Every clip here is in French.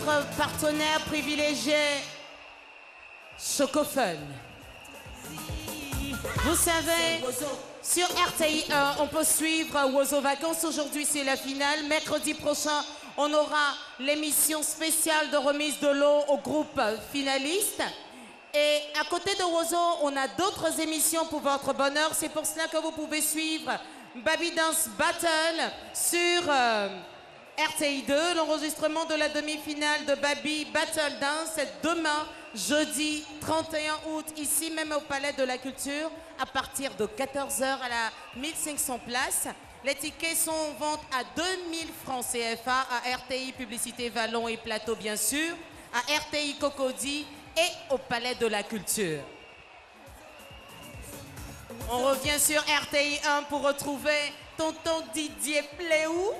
notre partenaire privilégié, Chocofun. Vous savez, sur RTI 1, on peut suivre Wozo Vacances. Aujourd'hui, c'est la finale. Mercredi prochain, on aura l'émission spéciale de remise de lot au groupe finaliste. Et à côté de Wozo, on a d'autres émissions pour votre bonheur. C'est pour cela que vous pouvez suivre Baby Dance Battle sur RTI 2. L'enregistrement de la demi-finale de Baby Battle Dance, c'est demain, jeudi 31 août, ici même au Palais de la Culture, à partir de 14h à la 1500 places. Les tickets sont en vente à 2000 francs CFA à RTI Publicité Vallon et Plateau, bien sûr, à RTI Cocody et au Palais de la Culture. On revient sur RTI 1 pour retrouver Tonton Didier Pléou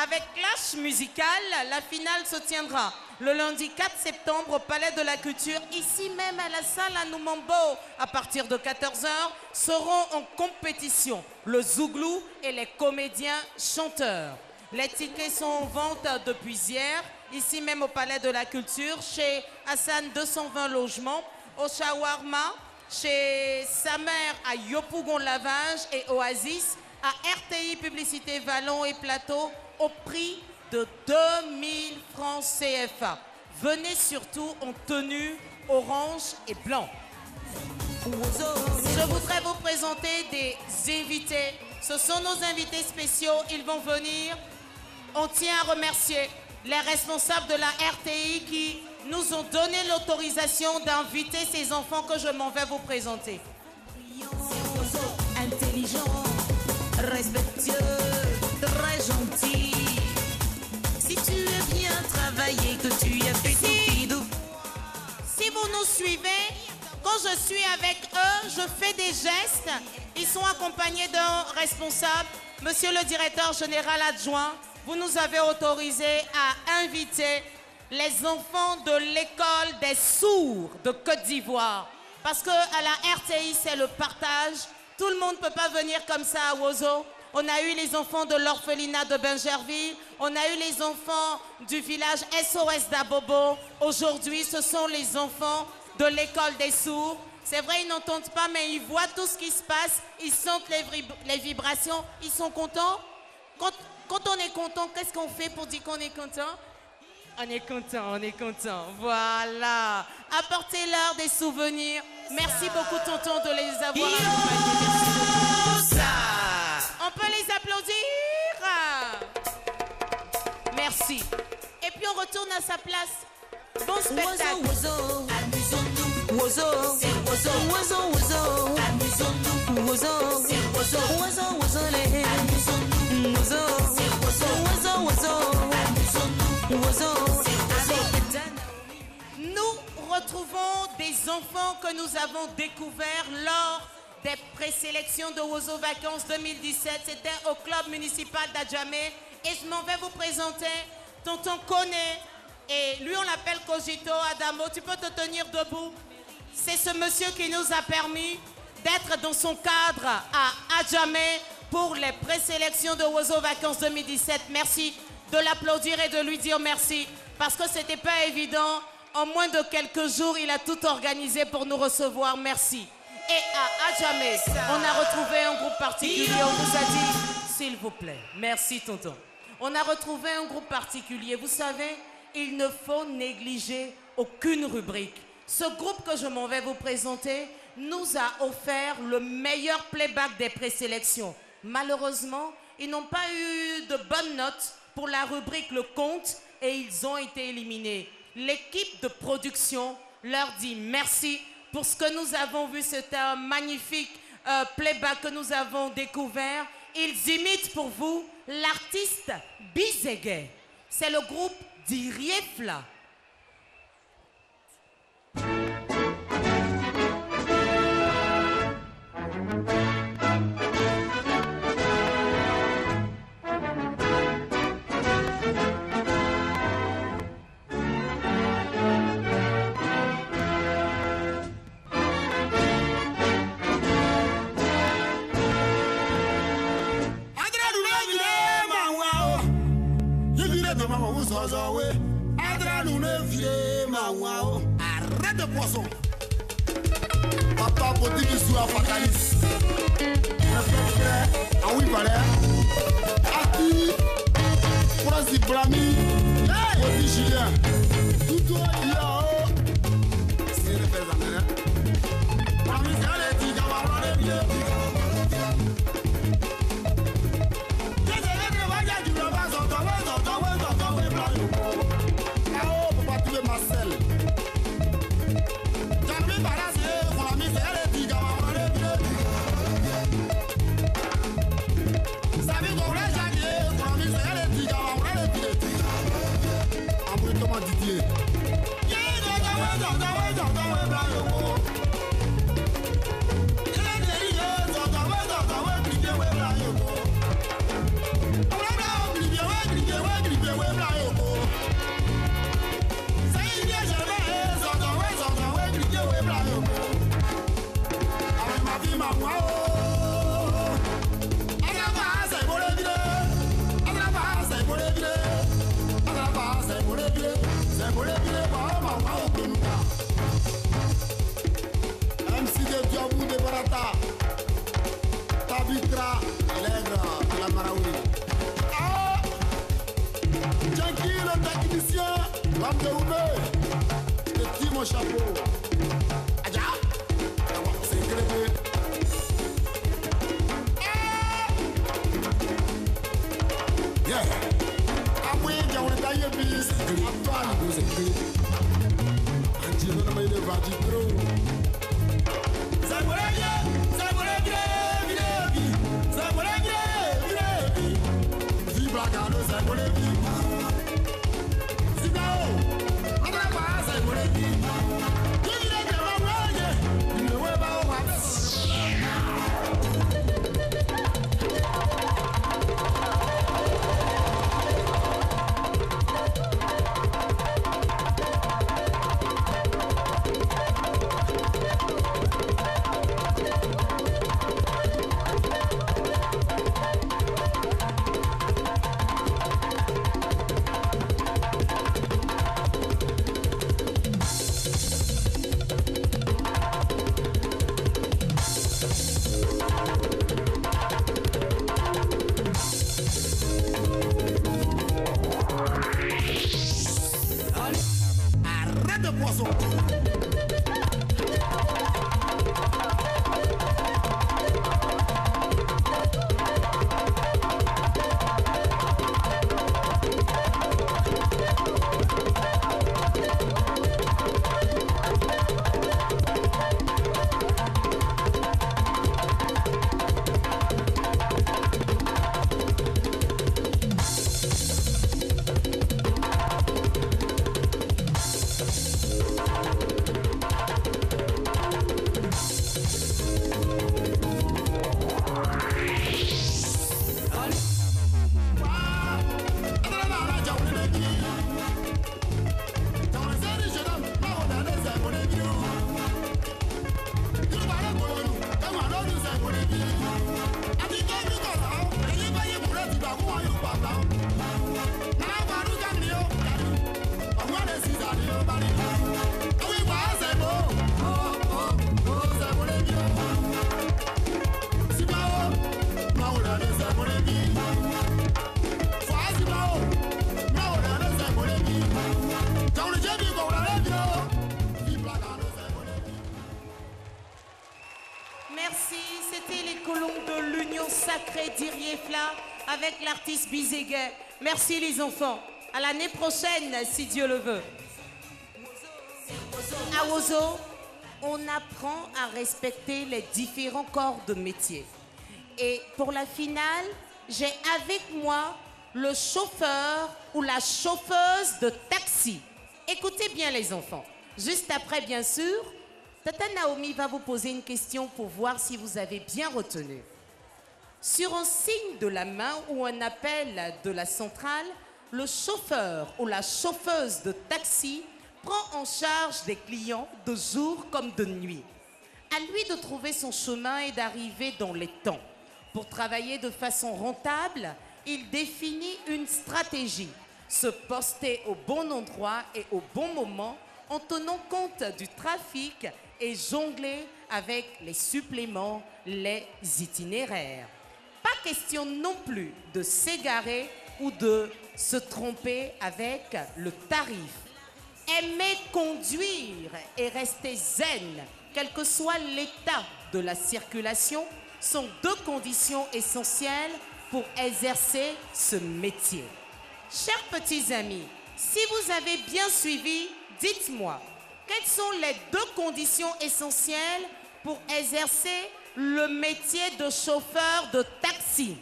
avec Clash Musical. La finale se tiendra le lundi 4 septembre au Palais de la Culture, ici même à la salle à Numambo. À partir de 14h, seront en compétition le Zouglou et les comédiens chanteurs. Les tickets sont en vente depuis hier, ici même au Palais de la Culture, chez Hassan 220 Logements, au Shawarma, chez sa mère à Yopougon Lavage et Oasis, à RTI Publicité Vallon et Plateau, au prix de 2000 francs CFA. Venez surtout en tenue orange et blanc. Je voudrais vous présenter des invités. Ce sont nos invités spéciaux. Ils vont venir. On tient à remercier les responsables de la RTI qui nous ont donné l'autorisation d'inviter ces enfants que je m'en vais vous présenter. Intelligent, respectueux, très gentil. Si tu as bien travaillé, que tu as fait Si vous nous suivez, quand je suis avec eux, je fais des gestes. Ils sont accompagnés d'un responsable, monsieur le directeur général adjoint. Vous nous avez autorisé à inviter les enfants de l'école des sourds de Côte d'Ivoire. Parce qu'à la RTI, c'est le partage. Tout le monde ne peut pas venir comme ça à Wozo. On a eu les enfants de l'orphelinat de Bingerville. On a eu les enfants du village SOS d'Abobo. Aujourd'hui, ce sont les enfants de l'école des sourds. C'est vrai, ils n'entendent pas, mais ils voient tout ce qui se passe. Ils sentent les vibrations. Ils sont contents. Quand on est content, qu'est-ce qu'on fait pour dire qu'on est content? On est content, on est content. Voilà. Apportez-leur des souvenirs. Merci beaucoup, tonton, de les avoir accompagnés. On peut les applaudir. Merci. Et puis on retourne à sa place. Bon spectacle. Wozo, amusons-nous. Wozo, c'est Wozo, Wozo, Wozo, amusons-nous. Wozo, c'est Wozo, Wozo, Wozo, les amusons-nous. Wozo, c'est Wozo, Wozo, Wozo, amusons-nous. Wozo, c'est Nous retrouvons des enfants que nous avons découverts lors des présélections de Wozo Vacances 2017. C'était au club municipal d'Adjamé. Et je m'en vais vous présenter tonton Koné. Et lui, on l'appelle Cogito Adamo. Tu peux te tenir debout. C'est ce monsieur qui nous a permis d'être dans son cadre à Adjamé pour les présélections de Wozo Vacances 2017. Merci de l'applaudir et de lui dire merci. Parce que ce n'était pas évident. En moins de quelques jours, il a tout organisé pour nous recevoir. Merci. Et à Adjamé, on a retrouvé un groupe particulier. On vous a dit, s'il vous plaît. Merci, tonton. On a retrouvé un groupe particulier. Vous savez, il ne faut négliger aucune rubrique. Ce groupe que je m'en vais vous présenter nous a offert le meilleur playback des présélections. Malheureusement, ils n'ont pas eu de bonnes notes pour la rubrique Le Conte et ils ont été éliminés. L'équipe de production leur dit merci pour ce que nous avons vu. C'est un magnifique playback que nous avons découvert. Ils imitent pour vous l'artiste Bizégué. C'est le groupe d'Iriefla. Adra Arrête de poisson. Papa Boti qui joue à Fatalis. Ah oui, voilà. Aki, Prince Ibrahim, Boti Julien. Tout le monde. C'est le président. Parmi les petits camarades, les vieux. Chapeau. Aja. C'est grévé. Yeah. Après, il y a un taillé bis. Antoine, vous êtes grévé. Anti, non, mais il est va du trop. C'est pour les vieux. C'est pour les vieux. C'est pour les vieux. Vive la garde, c'est pour les vieux. Avec l'artiste Bizéguet. Merci les enfants. À l'année prochaine, si Dieu le veut. À Wozo, on apprend à respecter les différents corps de métier. Et pour la finale, j'ai avec moi le chauffeur ou la chauffeuse de taxi. Écoutez bien les enfants. Juste après, bien sûr, Tata Naomi va vous poser une question pour voir si vous avez bien retenu. Sur un signe de la main ou un appel de la centrale, le chauffeur ou la chauffeuse de taxi prend en charge des clients de jour comme de nuit. À lui de trouver son chemin et d'arriver dans les temps. Pour travailler de façon rentable, il définit une stratégie. se poster au bon endroit et au bon moment en tenant compte du trafic et jongler avec les suppléments, les itinéraires. Pas question non plus de s'égarer ou de se tromper avec le tarif. Aimer conduire et rester zen, quel que soit l'état de la circulation, sont deux conditions essentielles pour exercer ce métier. Chers petits amis, si vous avez bien suivi, dites-moi, quelles sont les deux conditions essentielles pour exercer le métier de chauffeur de taxi?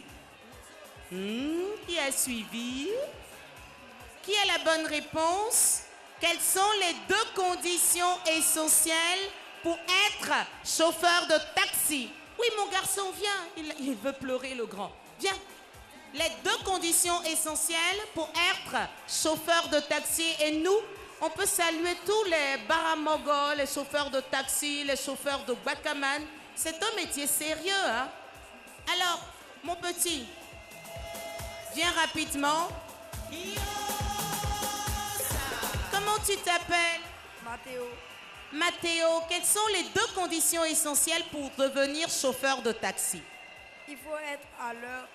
Qui a suivi? Qui a la bonne réponse? Quelles sont les deux conditions essentielles pour être chauffeur de taxi? Oui, mon garçon, viens. Il veut pleurer, le grand. Viens. Les deux conditions essentielles pour être chauffeur de taxi. Et nous, on peut saluer tous les baramogos, les chauffeurs de taxi, les chauffeurs de bakaman. C'est un métier sérieux, hein? Alors, mon petit, viens rapidement. Comment tu t'appelles? Mathéo. Mathéo, quelles sont les deux conditions essentielles pour devenir chauffeur de taxi? Il faut être à l'heure.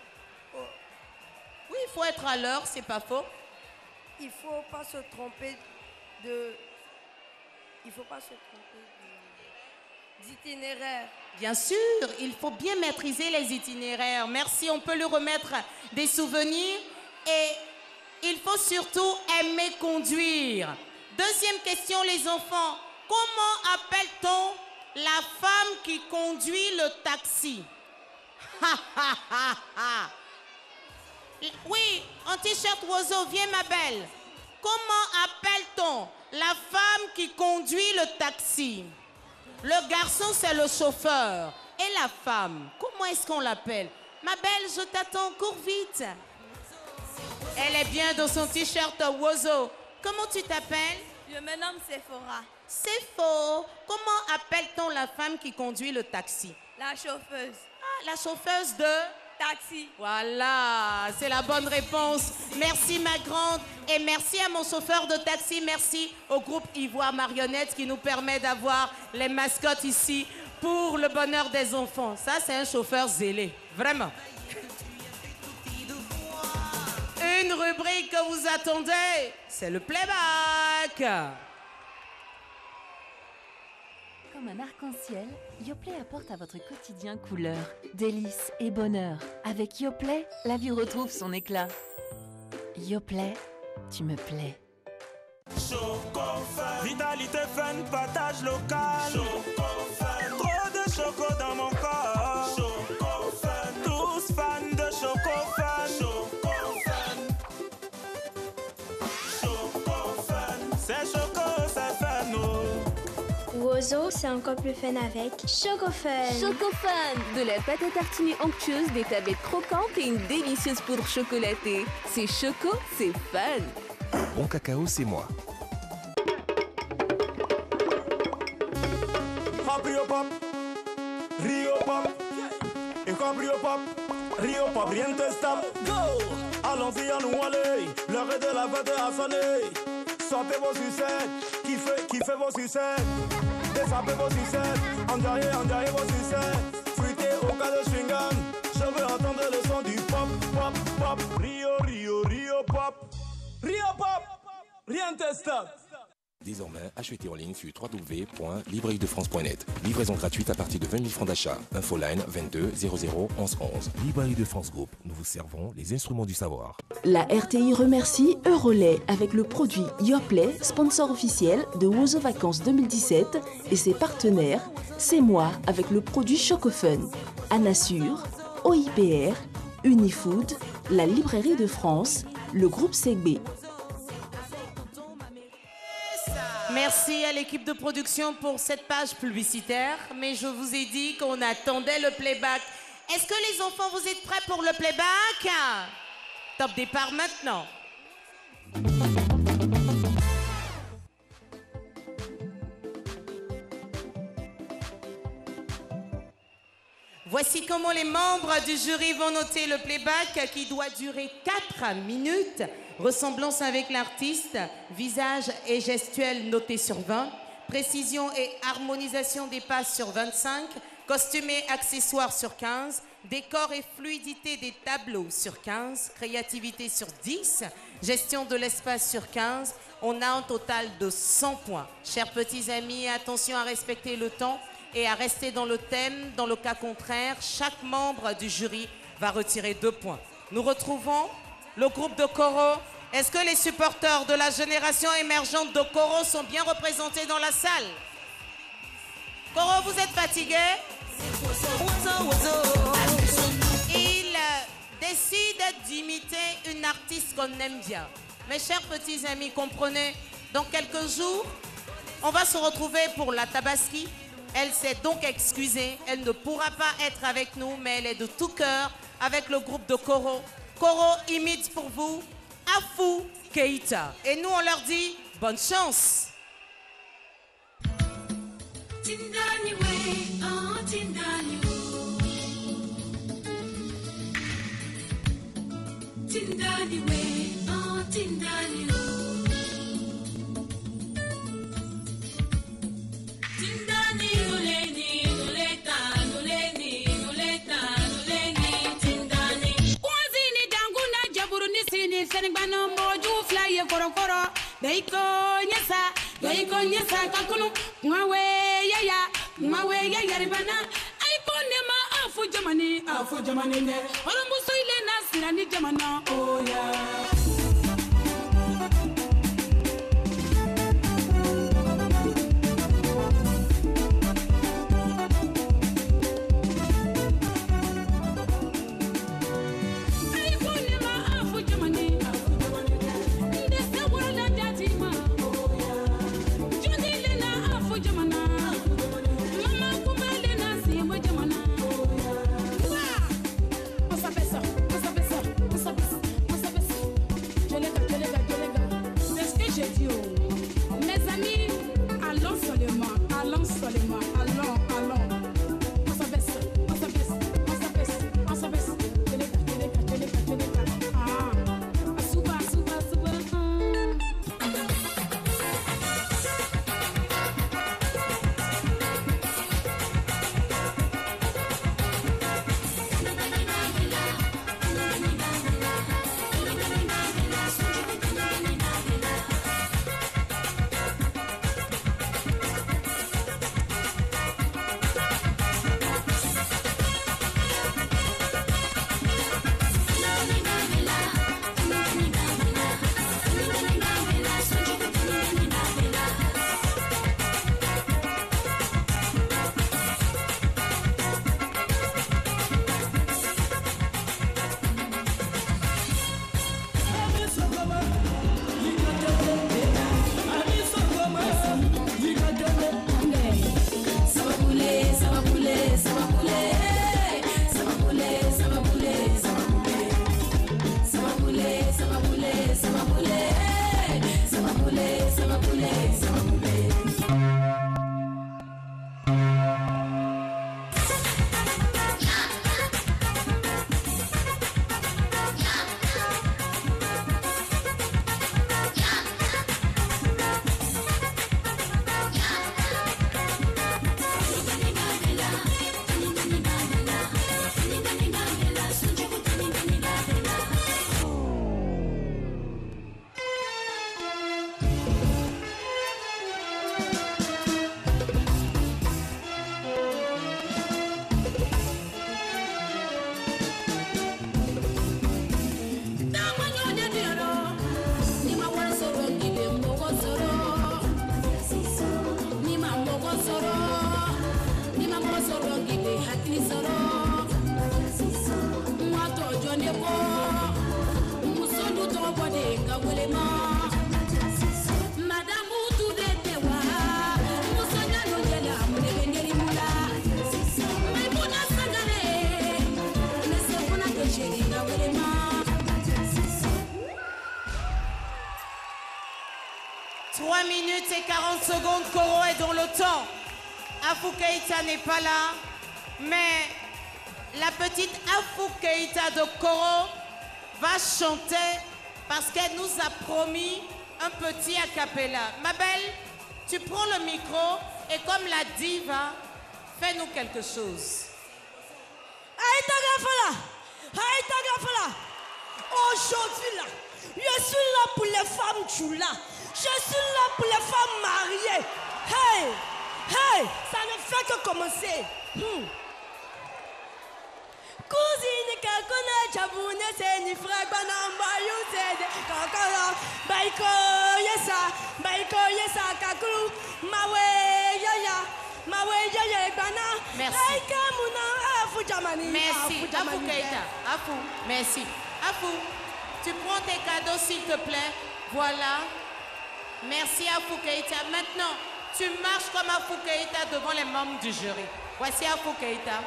Oui, il faut être à l'heure, c'est pas faux. Il ne faut pas se tromper d'itinéraire. Bien sûr, il faut bien maîtriser les itinéraires. Merci, on peut lui remettre des souvenirs. Et il faut surtout aimer conduire. Deuxième question, les enfants. Comment appelle-t-on la femme qui conduit le taxi? Oui, en t-shirt oiseau, viens ma belle. Comment appelle-t-on la femme qui conduit le taxi? Le garçon, c'est le chauffeur. Et la femme, comment est-ce qu'on l'appelle? Ma belle, je t'attends, cours vite. Elle est bien dans son t-shirt oiseau. Comment tu t'appelles? Je me nomme Sephora. C'est faux. Comment appelle-t-on la femme qui conduit le taxi? La chauffeuse. Ah, la chauffeuse de taxi. Voilà, c'est la bonne réponse. Merci ma grande et merci à mon chauffeur de taxi. Merci au groupe Ivoire Marionnette qui nous permet d'avoir les mascottes ici pour le bonheur des enfants. Ça, c'est un chauffeur zélé, vraiment. Une rubrique que vous attendez, c'est le playback. Comme un arc-en-ciel, Yoplait apporte à votre quotidien couleur, délices et bonheur. Avec Yoplait, la vie retrouve son éclat. Yoplait, tu me plais. Choco-Fun, vitalité fun, partage local. Choco-Fun, trop de choco dans mon corps. Choco-Fun, tous fans de Choco-Fun. Choco-Fun, Choco-Fun, c'est choco, c'est fun. Wozo, c'est encore plus fun avec Choco-Fun. Choco-Fun, de la pâte à tartiner onctueuse, des tablettes croquantes et une délicieuse poudre chocolatée. C'est choco, c'est fun. Bon cacao, c'est moi. Rio Pop, Rio Pop, et comme Rio Pop, Rio Pop, rien te stop. Go! Allons-y à nous aller, l'heure est de la fête à sonner. Sortez vos sucettes, kiffez vos sucettes. Désapez vos sucettes, enjaillez vos sucettes. Fruitez au cas de chewing-gum, je veux entendre le son du pop, pop, pop. Rio, Rio, Rio Pop, Rio Pop, rien te stop. Désormais, achetez en ligne sur www.librairiedefrance.net. Livraison gratuite à partir de 20 000 francs d'achat. Infoline 22 00 11 11. Librairie de France Group. Nous vous servons les instruments du savoir. La RTI remercie Eurolait avec le produit Yoplait, sponsor officiel de Wozo Vacances 2017 et ses partenaires. C'est moi avec le produit Choco-Fun. Anasur, OIPR, Unifood, la Librairie de France, le groupe Segbe. Merci à l'équipe de production pour cette page publicitaire. Mais je vous ai dit qu'on attendait le playback. Est-ce que les enfants, vous êtes prêts pour le playback? Top départ maintenant. Voici comment les membres du jury vont noter le playback qui doit durer 4 minutes. Ressemblance avec l'artiste, visage et gestuelle notés sur 20. Précision et harmonisation des passes sur 25. Costume et accessoires sur 15. Décor et fluidité des tableaux sur 15. Créativité sur 10. Gestion de l'espace sur 15. On a un total de 100 points. Chers petits amis, attention à respecter le temps et à rester dans le thème. Dans le cas contraire, chaque membre du jury va retirer 2 points. Nous retrouvons le groupe de Koro. Est-ce que les supporters de la génération émergente de Koro sont bien représentés dans la salle? Koro, vous êtes fatigué? Il décide d'imiter une artiste qu'on aime bien. Mes chers petits amis, comprenez, dans quelques jours, on va se retrouver pour la Tabaski. Elle s'est donc excusée. Elle ne pourra pas être avec nous, mais elle est de tout cœur avec le groupe de Koro. Koro imite pour vous Afou Keïta. Et nous, on leur dit bonne chance. Kakunu mwawe ya yaribana aiko nema afu jamani ne orumbuso ile nasira ni jamana oh yeah. Et 40 secondes, Koro est dans le temps. Afou Keïta n'est pas là, mais La petite Afou Keïta de Koro va chanter parce qu'elle nous a promis un petit a cappella. Ma belle, tu prends le micro et comme la diva, fais-nous quelque chose. Aujourd'hui là, je suis là pour les femmes tchoula. Je suis là pour les femmes mariées. Hey, hey, ça ne fait que commencer. Cousine kakuna chabune se ni fragana mayu se de kakara baiko yesa kakulu mawe yaya bana. Merci. Merci. Afou Keïta. Afou, merci. Afou, tu prends tes cadeaux s'il te plaît. Voilà. Merci Afou Keïta. Maintenant, tu marches comme Afou Keïta devant les membres du jury. Voici Afou Keïta.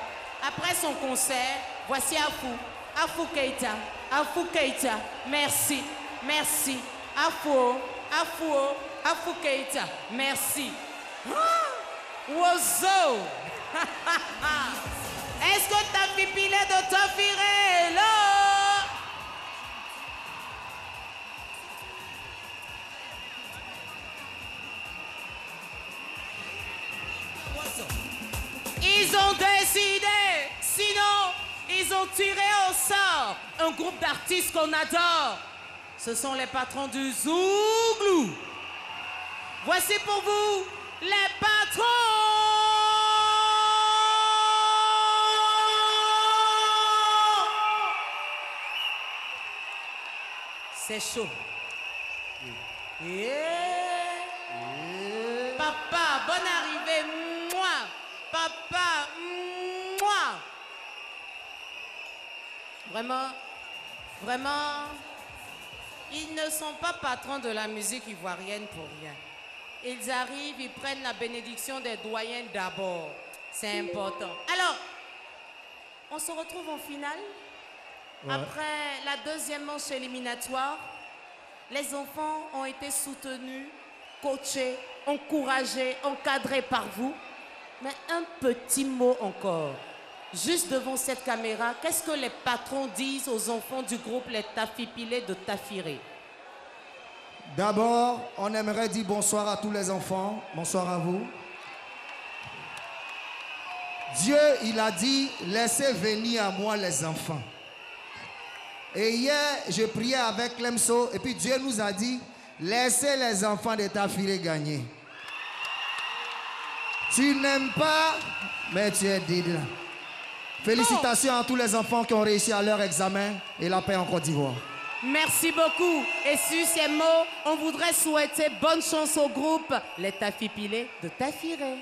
Après son concert, voici Afou. Afou Keïta. Afou Keïta. Merci. Merci. Afou. Afou Keïta. Merci. Wozo. Est-ce que t'as pipilé de Tafiré là? Ils ont décidé, sinon ils ont tiré au sort un groupe d'artistes qu'on adore. Ce sont les patrons du Zouglou. Voici pour vous les patrons. C'est chaud. Papa, bonne arrivée. Moi. Papa, moi. Vraiment, ils ne sont pas patrons de la musique ivoirienne pour rien. Ils arrivent, ils prennent la bénédiction des doyens d'abord. C'est important. Alors, on se retrouve en finale. Ouais. Après la deuxième manche éliminatoire, les enfants ont été soutenus, coachés, encouragés, encadrés par vous. Mais un petit mot encore. Juste devant cette caméra, qu'est-ce que les patrons disent aux enfants du groupe Les Tafipilés de Tafiré? D'abord, on aimerait dire bonsoir à tous les enfants. Bonsoir à vous. Dieu, il a dit, laissez venir à moi les enfants. Et hier, je priais avec Lemso, et puis Dieu nous a dit, laissez les enfants de Tafiré gagner. Tu n'aimes pas, mais tu es dédain. Félicitations à tous les enfants qui ont réussi à leur examen et la paix en Côte d'Ivoire. Merci beaucoup. Et sur ces mots, on voudrait souhaiter bonne chance au groupe Les Tafipilés de Tafiré.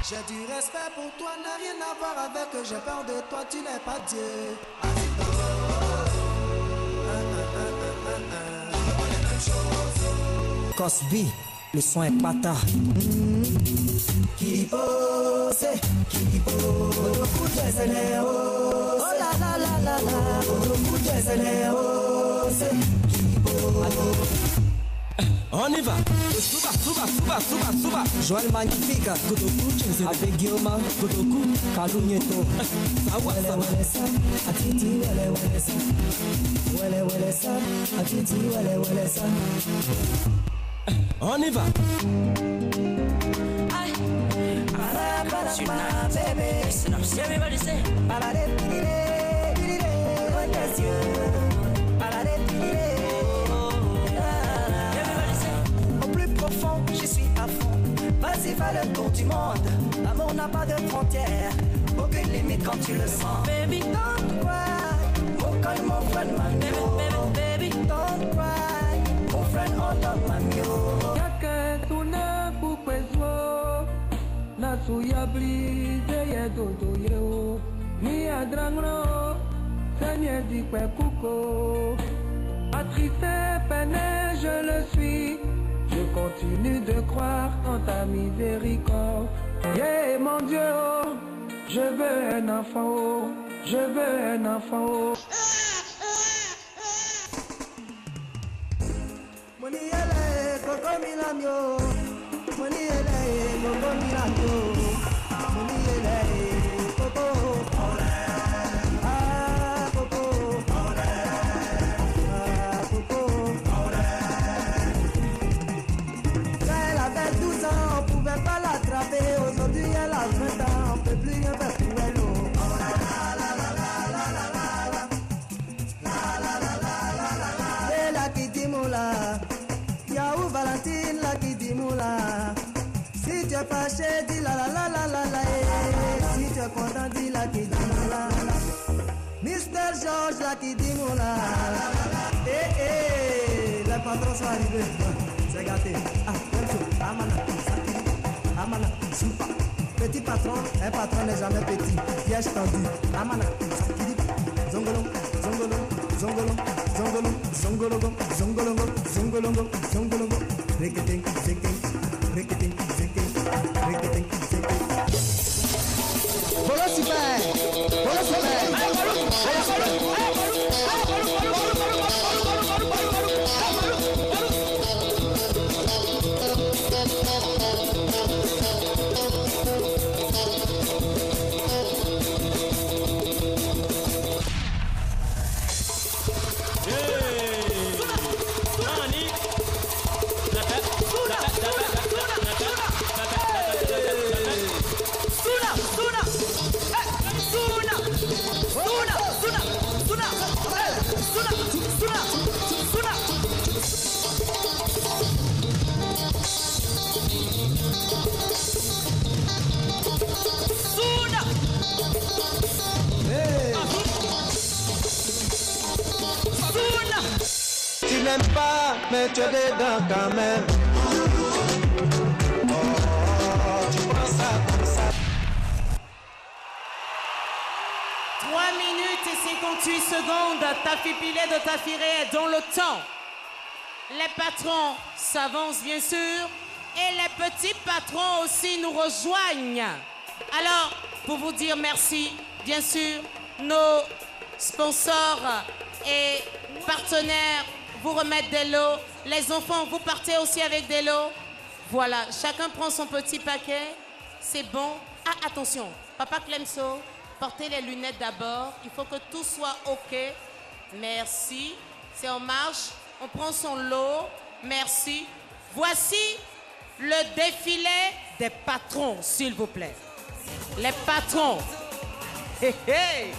J'ai du respect pour toi, n'a rien à voir avec que j'ai peur de toi, tu n'es pas Dieu. Cosby, le son est pata. Qui pose, beaucoup de zéléros. Oh la la la la la, beaucoup de zéléros. Qui pose. On y va. Suba. Joël Magnifique, avec Guillaume, Kalou Nieto. On y va. Everybody say. Je suis à fond, vas-y va le tour du monde. L'amour n'a pas de frontières, aucune limite quand tu le sens. Baby, don't cry, oh call mon friend Mamio. Baby, don't cry, mon friend Otto Mamio. Yake tuna pupezwo, na suya blise ye dodo yeo. Mi adrangro, seigneur di kuko. Attristé, peiné, je le suis. Je continue de croire en ta miséricorde. Yeah, mon Dieu, oh, je veux un enfant, oh, je veux un enfant. Oh. Elle avait 12 ans, on pouvait pas l'attraper. Aujourd'hui, elle a 20 ans, on peut plus rien faire pour elle. C'est la qui dit moula. Yahoo Valentine, la qui dit moula. Si tu es fâché, dis la la la la la la. Si tu es content, dis la qui dit moula. Mister George, la qui dit moula. Les patrons sont arrivés. C'est gâté. Ah, même chose. Amana, Sakiri, Amana, Soupa. Petit patron, un patron n'est jamais petit. Piège tendu. Amana, Sakiri, Zongolong, Zongolong, Zongolong, Zongolong, Zongolongo, Zongolongo, Zongolongo, Zongolongo. Reketing, zeking, reketing, zeking, reketing, zeking. Voilà super. Voilà super. Tu n'aimes pas, mais tu es dedans quand même. Oh, tu prends ça comme ça. 3 minutes et 58 secondes. Tafi Pilé de Tafiré est dans le temps. Les patrons s'avancent bien sûr. Et les petits patrons aussi nous rejoignent. Alors, pour vous dire merci, bien sûr, nos sponsors et partenaires vous remettent des lots. Les enfants, vous partez aussi avec des lots. Voilà, chacun prend son petit paquet. C'est bon. Ah, attention, Papa Clemso, portez les lunettes d'abord. Il faut que tout soit OK. Merci. C'est en marche. On prend son lot. Merci. Voici le défilé des patrons, s'il vous plaît. Les patrons. Hey, hey.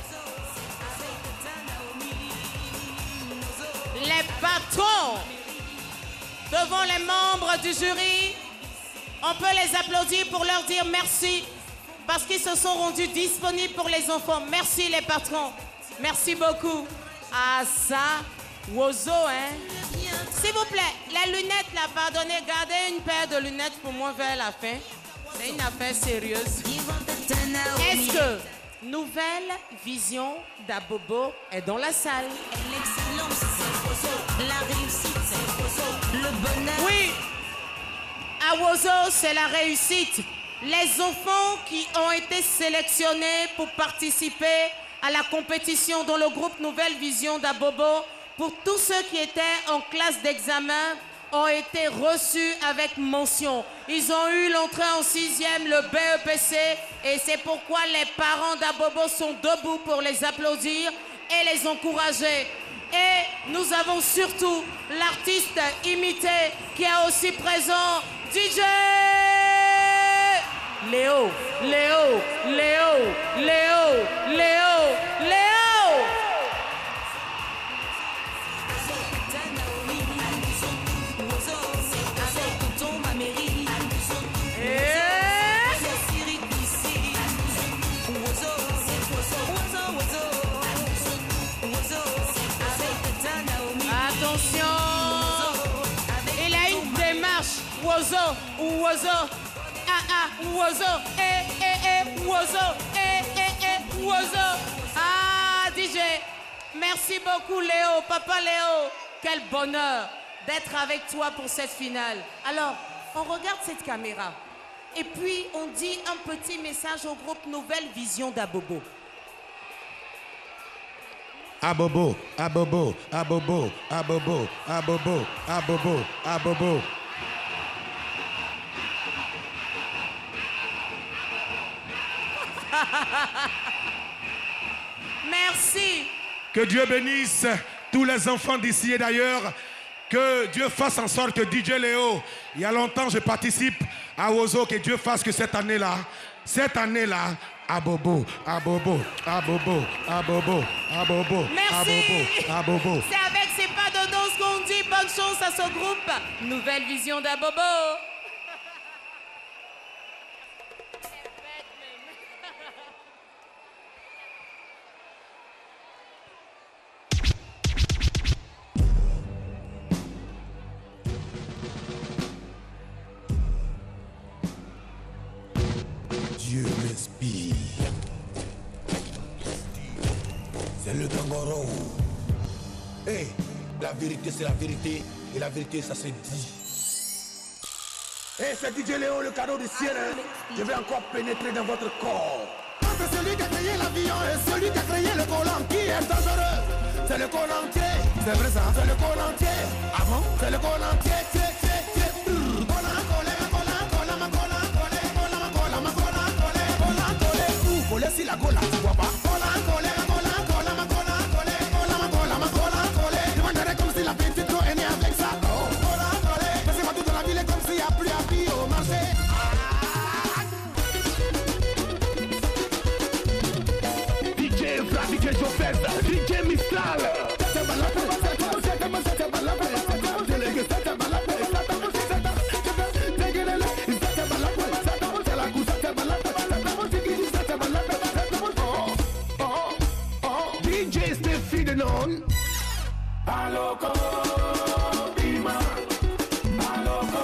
Les patrons devant les membres du jury. On peut les applaudir pour leur dire merci parce qu'ils se sont rendus disponibles pour les enfants. Merci les patrons. Merci beaucoup. Ah ça, Wozo, hein. S'il vous plaît, les lunettes là, pardonnez, gardez une paire de lunettes pour moi vers la fin. C'est une affaire sérieuse. Est-ce que Nouvelle Vision d'Abobo est dans la salle? L'excellence, c'est la réussite, c'est le bonheur. Oui, à Wozo, c'est la réussite. Les enfants qui ont été sélectionnés pour participer à la compétition dans le groupe Nouvelle Vision d'Abobo, pour tous ceux qui étaient en classe d'examen, ont été reçus avec mention. Ils ont eu l'entrée en 6e, le BEPC, et c'est pourquoi les parents d'Abobo sont debout pour les applaudir et les encourager. Et nous avons surtout l'artiste imité qui est aussi présent, DJ Léo, Léo, Léo, Léo, Léo, Léo. Wozo, Wozo, ah ah, Wozo, Wozo, Wozo. Ah, DJ, merci beaucoup Léo, Papa Léo. Quel bonheur d'être avec toi pour cette finale. Alors, on regarde cette caméra et puis on dit un petit message au groupe Nouvelle Vision d'Abobo. Abobo, abobo, abobo, abobo, abobo, abobo, abobo. Merci. Que Dieu bénisse tous les enfants d'ici et d'ailleurs. Que Dieu fasse en sorte que DJ Léo, il y a longtemps je participe à Wozo, que Dieu fasse que cette année-là, abobo, abobo, abobo, abobo, abobo, merci. abobo, abobo. C'est avec ces pas de danse qu'on dit bonne chance à ce groupe. Nouvelle vision d'Abobo. Dieu m'inspire. C'est le Dangoro. Hey, la vérité c'est la vérité et la vérité ça se dit. Hey, c'est DJ Léo, le cadeau du ciel. Hein. Je vais encore pénétrer dans votre corps. C'est celui qui a créé l'avion et celui qui a créé le collant qui est dangereux. C'est le collant entier. C'est vrai ça? C'est le collant entier. Ah bon? C'est le collant entier. Si la gola, tu vois pas. Je mangerai comme si la petite trop est née avec ça. Passez-moi toute la ville comme s'il n'y a plus à vie au marché. DJ Vlad, DJ Jofes, DJ Mistral. Aloko, Bima, Aloko,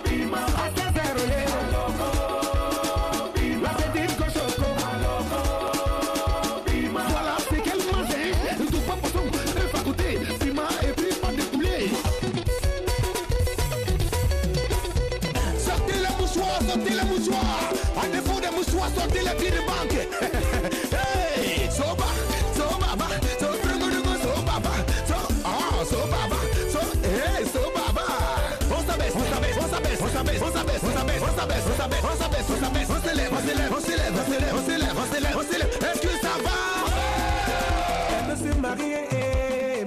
Bima, Atazerole, Aloko, Bima, la petite cochoco, Aloko, Bima. Voilà, c'est quel matin, tout pas poisson, un faculté, Bima et puis pas de poulet. Sortez les mouchoirs, sortez les mouchoirs. À défaut des mouchoirs, sortez les pieds de banque. Hey, soba, soba, soba. So baba, so hey, so baba. On s'abaisse, on s'abaisse, on s'abaisse, on s'abaisse, on s'abaisse, on s'abaisse, on s'abaisse, on s'abaisse, on s'abaisse, on s'abaisse, on s'élève, on s'élève, on s'élève, on s'élève, on s'élève, on s'élève, on s'élève. Est-ce que ça va? Elle veut se marier,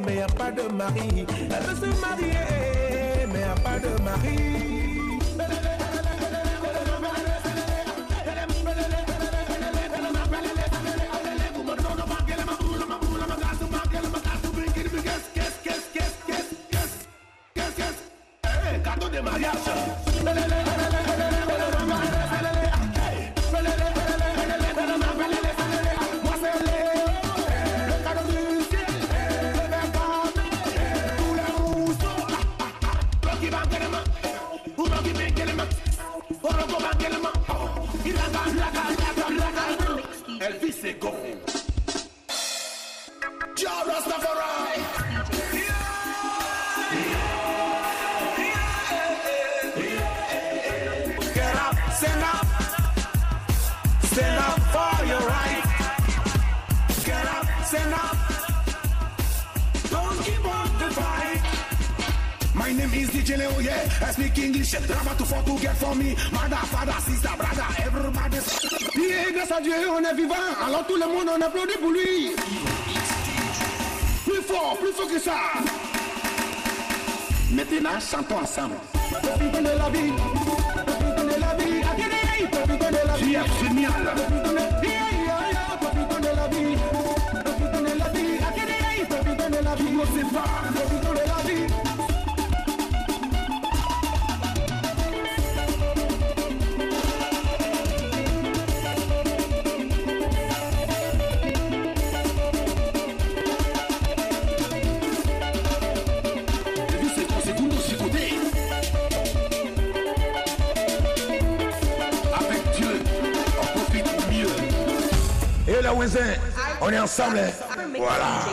mais y a pas de mari. Elle veut se marier, mais y a pas de mari. De mariage. Moi c'est le cadeau du ciel, le verre camé, tous les mousseaux. Rocky Bankelema, Rocky Bankelema, Rocky Bankelema, Elvis c'est go. Jah Rastafari. Stand up, stand up for your right. Get up, stand up. Don't give up the fight. My name is DJ Leo, yeah. I speak English. Drama too far to get for me. Mother, father, sister, brother, everybody. Yeah, grâce à Dieu, on est vivant. Alors tout le monde, on applaudit pour lui. Plus fort que ça. Maintenant, chantons ensemble. Profitons de la vie. La vie, profitons de la vie, génial. Profitons de la vie, profitons de la vie, profitons de la vie, profitons de la vie. Et là, on est ensemble. Voilà.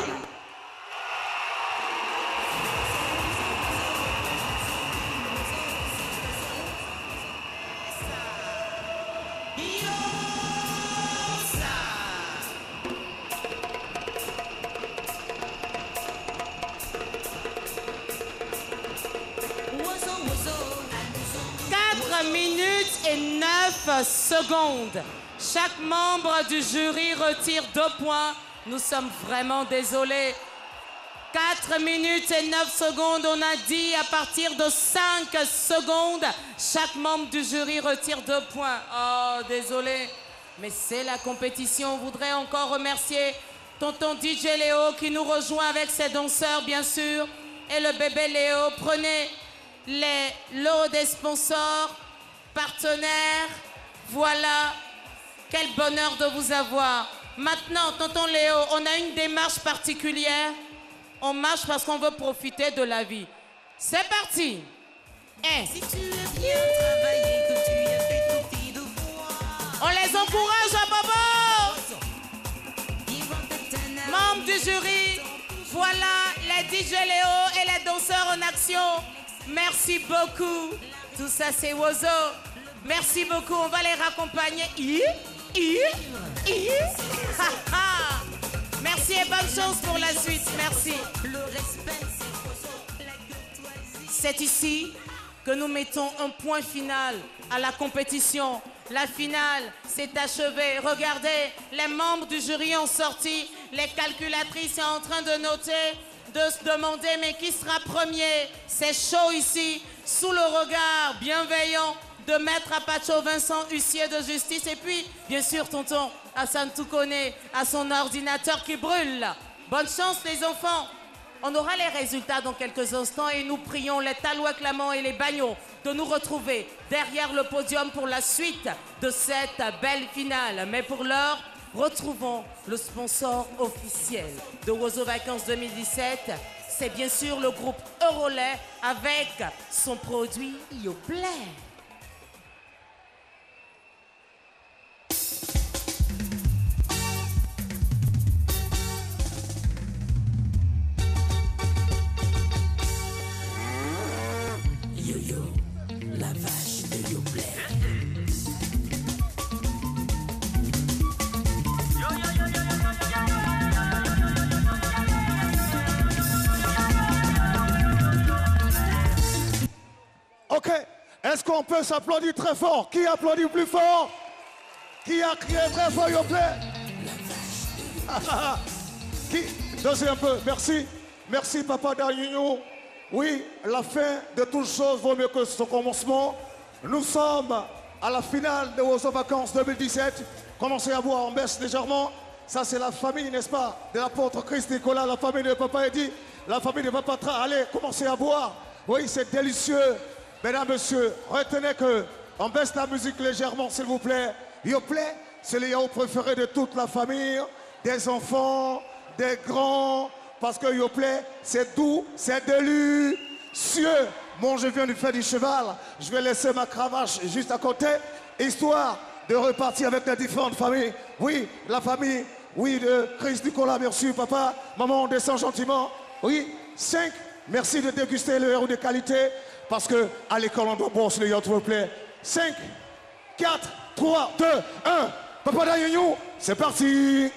secondes. Chaque membre du jury retire 2 points. Nous sommes vraiment désolés. 4 minutes et 9 secondes, on a dit à partir de 5 secondes, chaque membre du jury retire 2 points. Oh, désolé, mais c'est la compétition. On voudrait encore remercier tonton DJ Léo qui nous rejoint avec ses danseurs, bien sûr, et le bébé Léo. Prenez les lots des sponsors, partenaires. Voilà, quel bonheur de vous avoir. Maintenant, tonton Léo, on a une démarche particulière. On marche parce qu'on veut profiter de la vie. C'est parti. Si tu as bien travaillé, que tu as fait ton petit devoir. On les encourage à Bobo. Membres du jury, voilà les DJ Léo et les danseurs en action. Merci beaucoup. Tout ça, c'est Wozo. Merci beaucoup. On va les raccompagner. Merci et bonne chance pour la suite. Merci. C'est ici que nous mettons un point final à la compétition. La finale s'est achevée. Regardez, les membres du jury ont sorti. Les calculatrices sont en train de noter, de se demander mais qui sera premier. C'est chaud ici, sous le regard bienveillant de Maître Apacho Vincent, huissier de justice. Et puis, bien sûr, tonton Hassan Toukone à son ordinateur qui brûle. Bonne chance, les enfants. On aura les résultats dans quelques instants et nous prions les Talouas Clamant et les Bagnots de nous retrouver derrière le podium pour la suite de cette belle finale. Mais pour l'heure, retrouvons le sponsor officiel de Wozo Vacances 2017. C'est bien sûr le groupe Eurolait avec son produit Yoplait. La vache de Yoplait. Ok, est-ce qu'on peut s'applaudir très fort? Qui applaudit plus fort? Qui a crié très fort Yoplait? Qui? Dansez un peu, merci. Merci Papa Daniel. Oui, la fin de toute chose vaut mieux que son commencement. Nous sommes à la finale de Wozo Vacances 2017. Commencez à voir en baisse légèrement. Ça, c'est la famille, n'est-ce pas, de l'apôtre Christ Nicolas, la famille de Papa Eddy, la famille de Papa Tra. Allez, commencez à boire. Oui, c'est délicieux. Mesdames, messieurs, retenez que on baisse la musique légèrement, s'il vous plaît. Yoplait, c'est le yaourt préféré de toute la famille, des enfants, des grands. Parce que Yoplait, c'est doux, c'est délicieux. Bon, je viens du faire du cheval. Je vais laisser ma cravache juste à côté, histoire de repartir avec les différentes familles. Oui, la famille, oui, de Christ Nicolas, merci papa. Maman, on descend gentiment. Oui, 5, merci de déguster le héros de qualité. Parce que à l'école, on doit boire sur le yacht Yoplait. 5, 4, 3, 2, 1. Papa Dayou, c'est parti.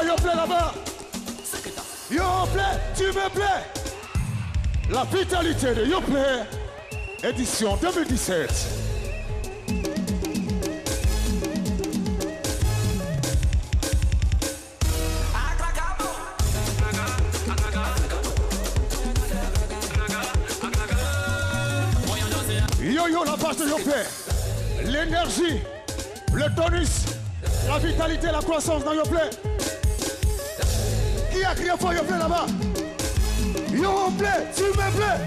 Yoplait là-bas. Yoplait, tu me plais. La vitalité de Yoplait, édition 2017. Yo-yo, la page de Yoplait. L'énergie, le tonus, la vitalité, la croissance dans Yoplait. Qui a crié fort Yoplait là-bas? Yoplait, tu me plais.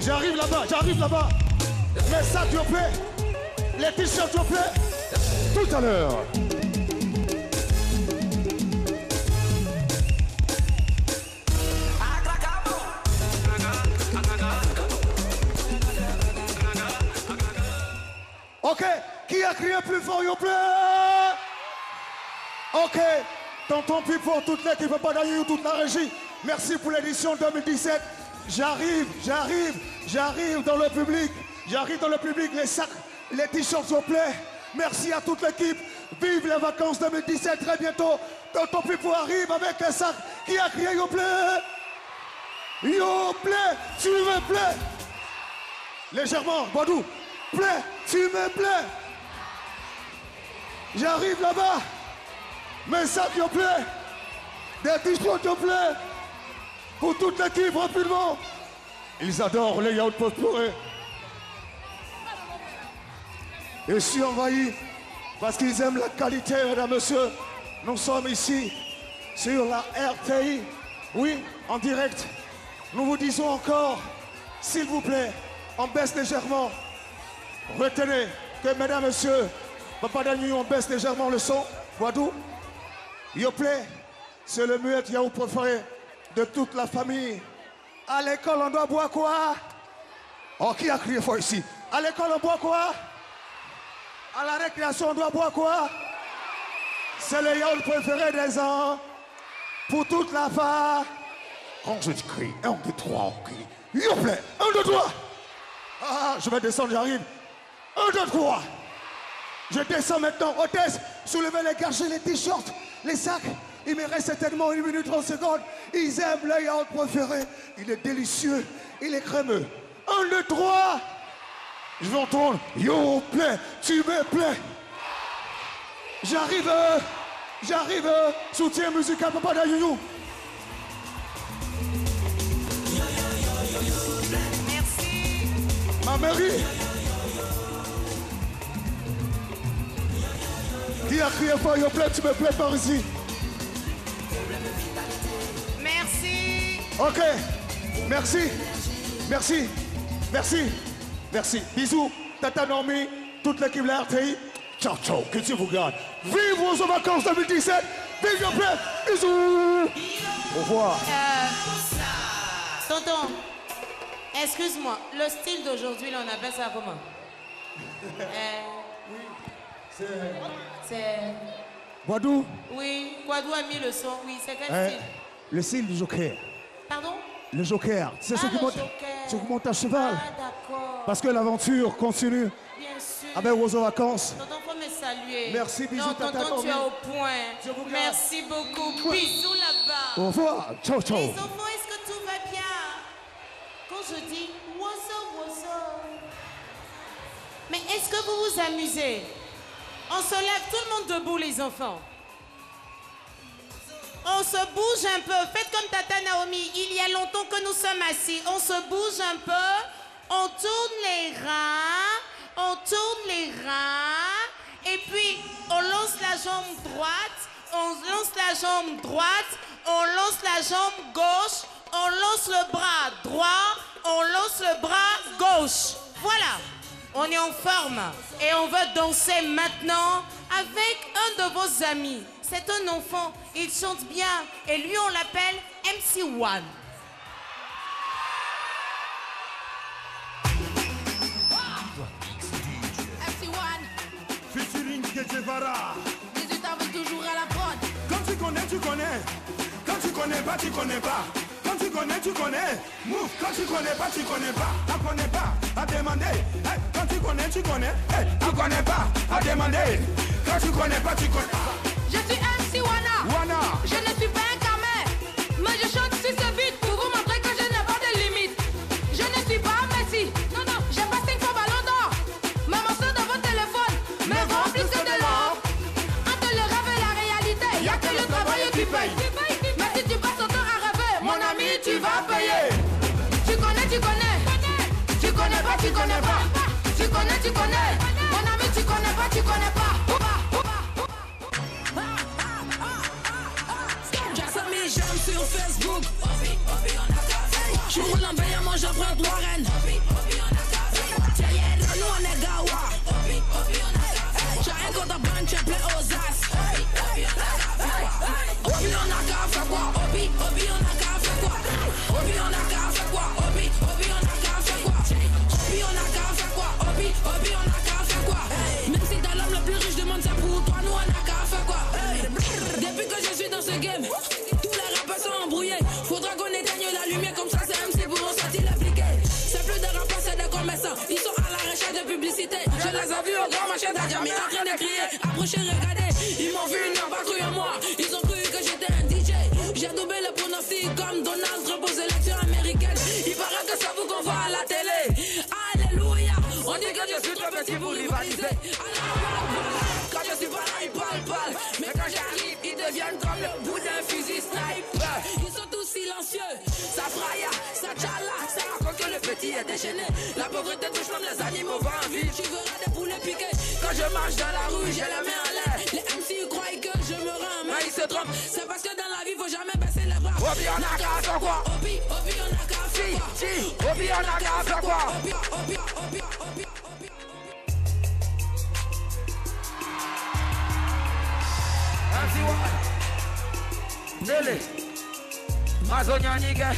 J'arrive là-bas, j'arrive là-bas. Mais sacs, s'il vous plaît. Les t-shirts, s'il vous plaît. Tout à l'heure. Ok, qui a crié plus fort, s'il vous plaît? Ok, tonton Pipo, toute l'équipe, pas d'ailleurs, toute la régie. Merci pour l'édition 2017. J'arrive dans le public. J'arrive dans le public, les sacs, les t-shirts, s'il vous plaît. Merci à toute l'équipe. Vive les vacances 2017, très bientôt. Tonton Pipo arrive avec les sacs. Qui a crié, s'il vous plaît? S'il vous plaît, s'il me plaît. Légèrement, Badou. Plaît, s'il me plaît. J'arrive là-bas. Mes sacs, s'il vous plaît. Des t-shirts, s'il vous plaît. Pour toute l'équipe, rapidement. Ils adorent les yaourts phosphorés. Et je suis envahi parce qu'ils aiment la qualité, mesdames, messieurs. Nous sommes ici sur la RTI. Oui, en direct. Nous vous disons encore, s'il vous plaît, on baisse légèrement. Retenez que, mesdames, messieurs, Papa Danu, on baisse légèrement le son. Wadou, Yoplait, c'est le muet yaourt préféré de toute la famille. À l'école, on doit boire quoi? Oh, qui a crié fort ici? À l'école, on boit quoi? À la récréation, on doit boire quoi? C'est le yaourt préféré des enfants. Pour toute la famille. Quand je crie, 1, 2, 3, on crie. Yoplait, 1, 2, 3. Ah, je vais descendre, j'arrive. 1, 2, 3. Je descends maintenant. Hôtesse, soulevez les garçons, les t-shirts, les sacs. Il me reste certainement 1 minute 30 secondes. Ils aiment le yaourt préféré. Il est délicieux. Il est crémeux. 1, 2, 3. Je vais entendre. Yoplait, tu me plais. J'arrive. Soutien musical, Papa Dayou. Merci. Ma mairie. Qui a crié fort, Yoplait, tu me plais par ici. Merci. Ok. Merci. Bisous, Tata Normi, toute l'équipe de la RTI. Ciao, que Dieu vous garde. Vive vos vacances 2017. Vive Yoplait. Bisous. Au revoir. Tonton, excuse-moi, le style d'aujourd'hui, là, on appelle ça comment? C'est... Wadou. Oui, Wadou a mis le son, oui, c'est quel style? Le style du joker. Pardon? Le joker. C'est ceux qui montent à cheval. Ah, d'accord. Parce que l'aventure continue. Bien sûr. Avec Wozo Vacances. Tonton, faut me saluer. Merci, bisous, non, Tata tonton, tu es Normi. au point. Merci beaucoup. Bisous là-bas. Au revoir. Ciao. Les enfants, est-ce que tout va bien? Quand je dis Wozo. Mais est-ce que vous vous amusez? On se lève tout le monde debout, les enfants. On se bouge un peu. Faites comme Tata Naomi. Il y a longtemps que nous sommes assis. On se bouge un peu. On tourne les reins. Et puis, on lance la jambe droite. On lance la jambe droite. On lance la jambe gauche. On lance le bras droit. On lance le bras gauche. Voilà. On est en forme. Et on veut danser maintenant avec un de vos amis. C'est un enfant, il chante bien et lui on l'appelle MC1. MC1. Featuring Guevara. 18 ans veut toujours à la prod. Quand tu connais, tu connais. Quand tu connais pas, tu connais pas. Quand tu connais, tu connais. Move. Quand tu connais pas, tu connais pas. T'apprenais pas à demander. Hey. Quand tu connais, tu connais. Hey. Tu connais pas à demander. Quand tu connais pas, tu connais pas. Je suis MC Wana. Je ne suis pas un camé, mais je chante sur ce beat pour vous montrer que je n'ai pas de limite. Je ne suis pas Messi. Non, j'ai pas 5 fois ballon d'or. Mes morceaux dans votre téléphone me vaut plus que de l'or. Entre le rêve et la réalité, y'a que le travail qui paye. Mais si tu passes ton temps à rêver, mon ami, tu vas payer. Tu connais. Tu connais pas. Tu connais. Mon ami, tu connais pas. J'aime sur Facebook. Je roule en veillant, moi j'apprends trois rennes. Nous on j'étais à Jamie en train de crier. Approchez, regardez, ils m'ont vu, ils n'ont pas cru en moi. Ils ont cru que j'étais un DJ. J'ai doublé le pronostic comme Donald Trump aux élections américaines. Il paraît que ça vous qu'on voit à la télé. Alléluia, on dit que je suis trop petit pour rivaliser. Quand je suis pas là, ils parlent. Mais quand j'arrive, ils deviennent comme le bout d'un fusil sniper. Ils sont tous silencieux. Ça fraya, ça tchala, ça raconte que le petit est déchaîné. La pauvreté touche même les animaux va en ville. Tu verras des poulets piqués. Quand je marche dans la rue, j'ai la main en l'air. Les MC croient que je me rends, mais ils se trompent. C'est parce que dans la vie, faut jamais baisser les bras. Obi, on a qu'à faire quoi? Obi, on a qu'à faire quoi? Obi, on a qu'à faire quoi? Obi. Nele, Mazonyanige,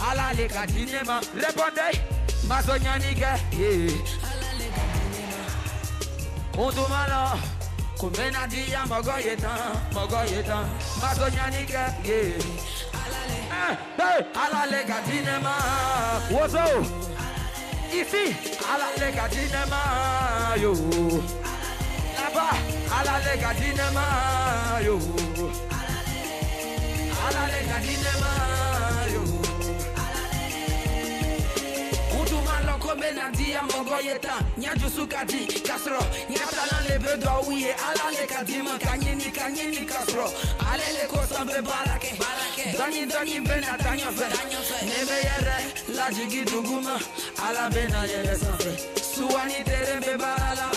ala le kadinema, répondez, Mazonyanige, Ondumala, Kumena dia Mogoyetan, Mazonyanige, ala le kadinema, Wozo, ici, ala le kadinema, yo, là-bas, ala le kadinema, yo. Alale kadinema yo. Kutumalo komena dia Mogoyetan, nyaju sukati kasro, nyatala lebe do wiye alale kadima kanyeni kasro. Alele kosambe balake, dani bena danyo fe. Nebe yere la jigi duguma, ala bena yere sanfe. Suani terembe balala.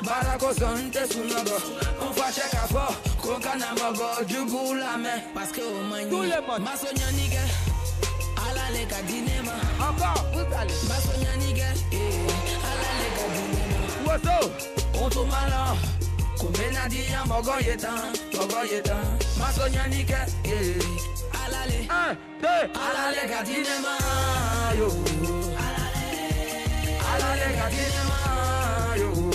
Barako sonte sunogo, on fache kafo, kokana mogo, jugu la main. Parce que au mani, masonya nige, ala le kadinema. Encore, vous allez. Masonya nige, ala le kadinema. Woso, on to malo, kumena dia Mogoyetan. Masonya nige, ala le kadinema yo. Ala le kadinema yo.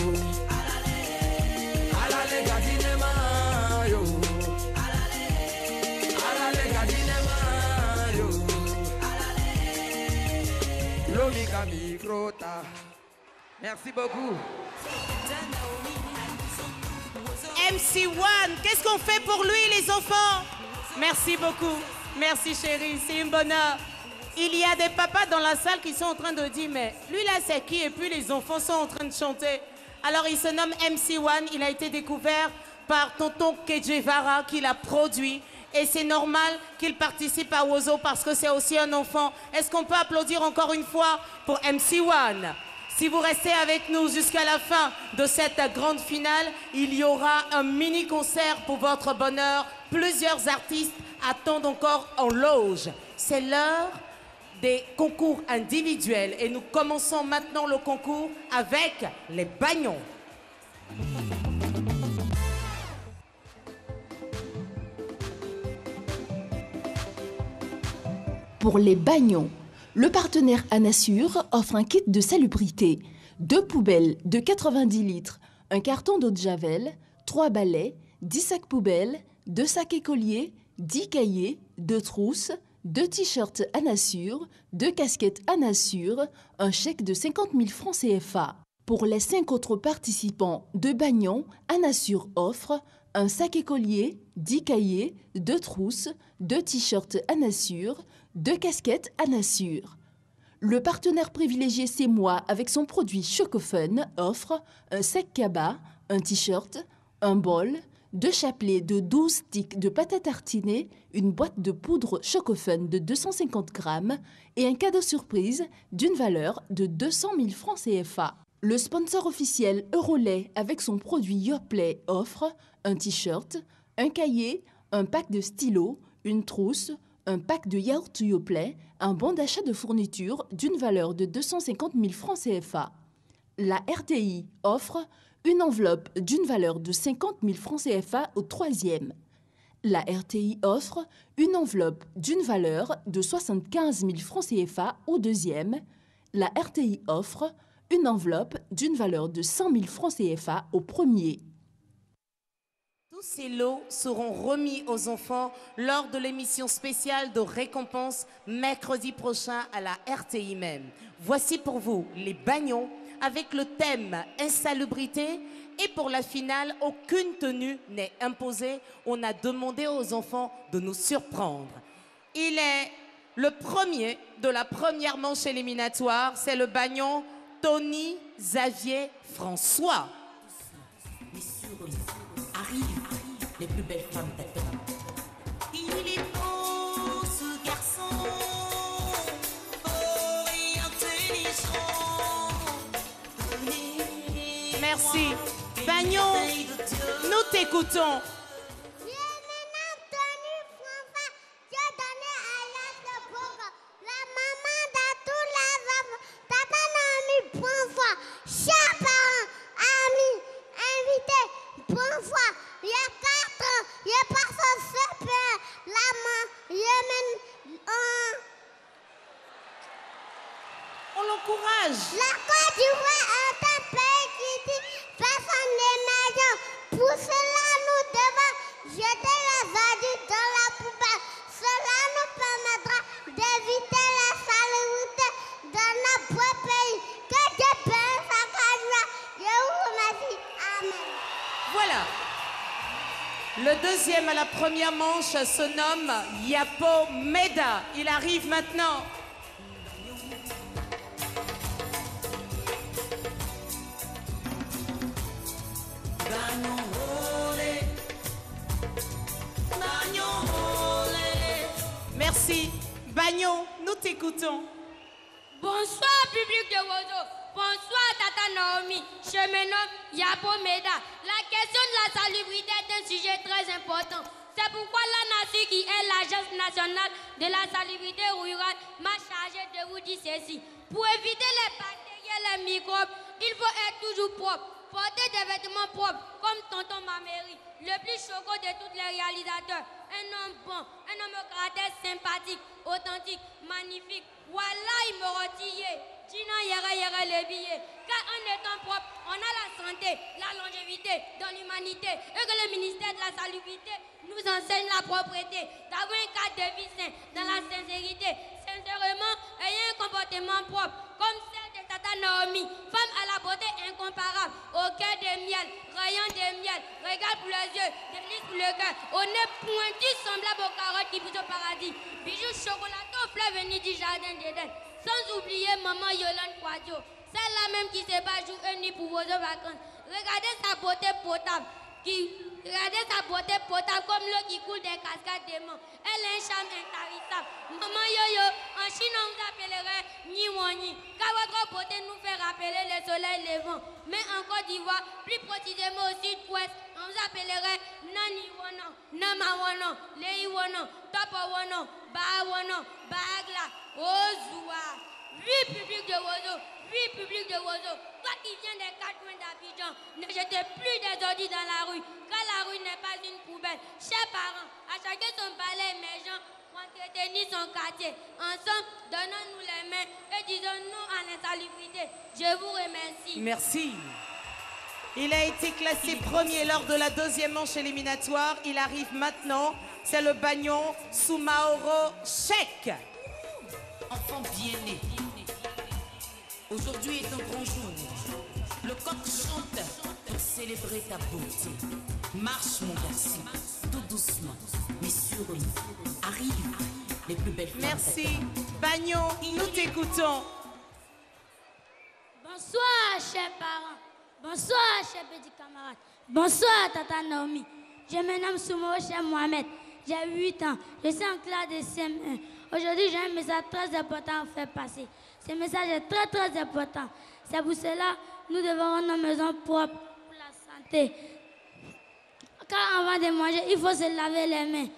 Merci beaucoup. MC1, qu'est-ce qu'on fait pour lui les enfants? Merci beaucoup. Merci chérie, c'est un bonheur. Il y a des papas dans la salle qui sont en train de dire mais lui là c'est qui? Et puis les enfants sont en train de chanter. Alors il se nomme MC1, il a été découvert par tonton Kejevara qui l'a produit. Et c'est normal qu'il participe à Wozo parce que c'est aussi un enfant. Est-ce qu'on peut applaudir encore une fois pour MC1? Si vous restez avec nous jusqu'à la fin de cette grande finale, il y aura un mini-concert pour votre bonheur. Plusieurs artistes attendent encore en loge. C'est l'heure des concours individuels. Et nous commençons maintenant le concours avec les bagnons. Pour les bagnons, le partenaire Anassure offre un kit de salubrité, 2 poubelles de 90 litres, un carton d'eau de javel, 3 balais, 10 sacs poubelles, 2 sacs écoliers, 10 cahiers, 2 trousses, 2 t-shirts Anassure, 2 casquettes Anassure, un chèque de 50 000 francs CFA. Pour les 5 autres participants de bagnons, Anassure offre un sac écolier, 10 cahiers, 2 trousses, 2 t-shirts Anassure, 2 casquettes Anassure. Le partenaire privilégié C'est Moi avec son produit Chocofun offre un sac cabas, un t-shirt, un bol, 2 chapelets de 12 sticks de pâte à tartiner, une boîte de poudre Chocofun de 250 grammes et un cadeau surprise d'une valeur de 200 000 francs CFA. Le sponsor officiel Eurolait avec son produit Yoplait offre un t-shirt, un cahier, un pack de stylos, une trousse, un pack de yaourt Yoplait, un bon d'achat de fourniture d'une valeur de 250 000 francs CFA. La RTI offre une enveloppe d'une valeur de 50 000 francs CFA au 3e. La RTI offre une enveloppe d'une valeur de 75 000 francs CFA au 2e. La RTI offre une enveloppe d'une valeur de 100 000 francs CFA au 1er. Tous ces lots seront remis aux enfants lors de l'émission spéciale de récompense mercredi prochain à la RTI même. Voici pour vous les bagnons avec le thème insalubrité. Et pour la finale, aucune tenue n'est imposée. On a demandé aux enfants de nous surprendre. Il est le premier de la première manche éliminatoire. C'est le bagnon Tony Xavier François. Arrive les plus belles femmes d'Athènes. Il est beau ce garçon, oh et intelligent. Merci. Bagnon, nous t'écoutons. On l'encourage. La Côte d'Ivoire est un pays qui dit personne n'est médian. Pour cela, nous devons jeter les ordures dans la poubelle. Cela nous permettra d'éviter la salubrité dans notre pays. Que Dieu bénisse la Côte d'Ivoire. Je vous remercie. Amen. Voilà. Le deuxième à la première manche se nomme Yapo Meda. Il arrive maintenant. Merci. Bagnon, nous t'écoutons. Bonsoir, public de Wozo. Bonsoir, Tata Naomi. Je me nomme Yapo Meda. La question de la salubrité est un sujet très important. C'est pourquoi l'ANASU, qui est l'Agence nationale de la salubrité rurale, m'a chargé de vous dire ceci. Pour éviter les bactéries et les microbes, il faut être toujours propre. Porter des vêtements propres, comme tonton Maméry, le plus choco de tous les réalisateurs. Un homme bon, un homme au caractère sympathique, authentique, magnifique. Voilà, il me retire. Dina yere les billets. Car en étant propre, on a la santé, la longévité dans l'humanité. Et que le ministère de la salubrité nous enseigne la propreté, d'avoir un cadre de vie sain, dans la sincérité. Sincèrement, ayant un comportement propre, comme celle de Tata Naomi, femme à la beauté incomparable, au cœur de miel, rayant de miel, regard pour les yeux, délice pour le cœur, au nez pointu semblable aux carottes qui poussent au paradis, bijoux chocolatés aux fleurs venues du jardin d'Éden, sans oublier maman Yolande Quadio, celle-là même qui se bat jour et nuit pour vos vacances. Regardez sa beauté potable, regardez sa beauté potable comme l'eau qui coule des cascades d'aimants. Elle a un charme intarissable. Maman Yoyo, en Chine on vous appellerait Niwani, car votre beauté nous fait rappeler le soleil levant. Mais en Côte d'Ivoire, plus précisément au sud-ouest, on vous appellerait Naniwono, Namawono, Leiwono, Topowono, Bawono, Bagla, Ozoua. Oui, public de Wozo, oui, public de Wozo. Toi qui viens des quatre coins d'Abidjan, ne jetez plus des ordures dans la rue, car la rue n'est pas une poubelle. Chers parents, à chacun son palais émergent pour entretenir son quartier. Ensemble, donnons-nous les mains et disons-nous à l'insalubrité. Je vous remercie. Merci. Il a été classé premier lors de la deuxième manche éliminatoire. Il arrive maintenant. C'est le bagnon Soumaoro Cheikh. Enfant bien-né, aujourd'hui est un grand jour. Le coq chante pour célébrer ta beauté. Marche mon garçon, tout doucement, mais sûrement. Arrive les plus belles femmes. Merci. Bagnon, nous t'écoutons. Bonsoir, chers parents. Bonsoir, chers petits camarades. Bonsoir, Tata Naomi. Je me nomme Soumaoro Cheikh Mohamed. J'ai 8 ans. Je suis en classe de CM1. Aujourd'hui, j'ai un message très important à faire passer. Ce message est très, très important. C'est pour cela que nous devons rendre nos maisons propres pour la santé. Car avant de manger, il faut se laver les mains.